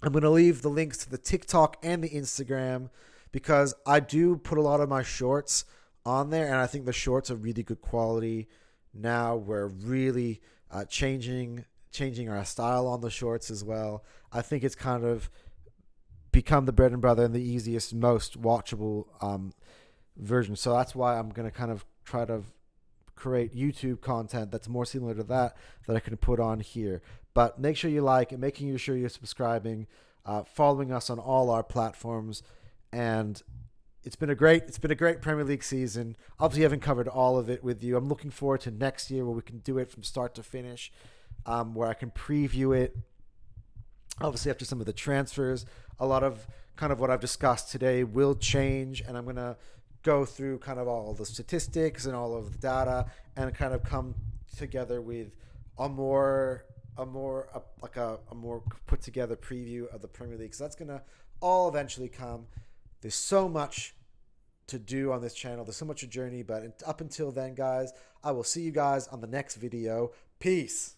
Speaker 1: I'm going to leave the links to the TikTok and the Instagram because I do put a lot of my shorts on there, and I think the shorts are really good quality. Now we're really changing our style on the shorts as well. I think it's kind of become the bread and butter and the easiest, most watchable version. So that's why I'm going to kind of try to create YouTube content that's more similar to that I can put on here. But make sure you like it, making sure you're subscribing, following us on all our platforms, and it's been a great Premier League season. Obviously, I haven't covered all of it with you. I'm looking forward to next year where we can do it from start to finish, where I can preview it. Obviously, after some of the transfers, a lot of kind of what I've discussed today will change, and I'm gonna go through kind of all the statistics and all of the data, and kind of come together with a more put together preview of the Premier League. So that's gonna all eventually come. There's so much to do on this channel. There's so much a journey, but up until then, guys, I will see you guys on the next video. Peace.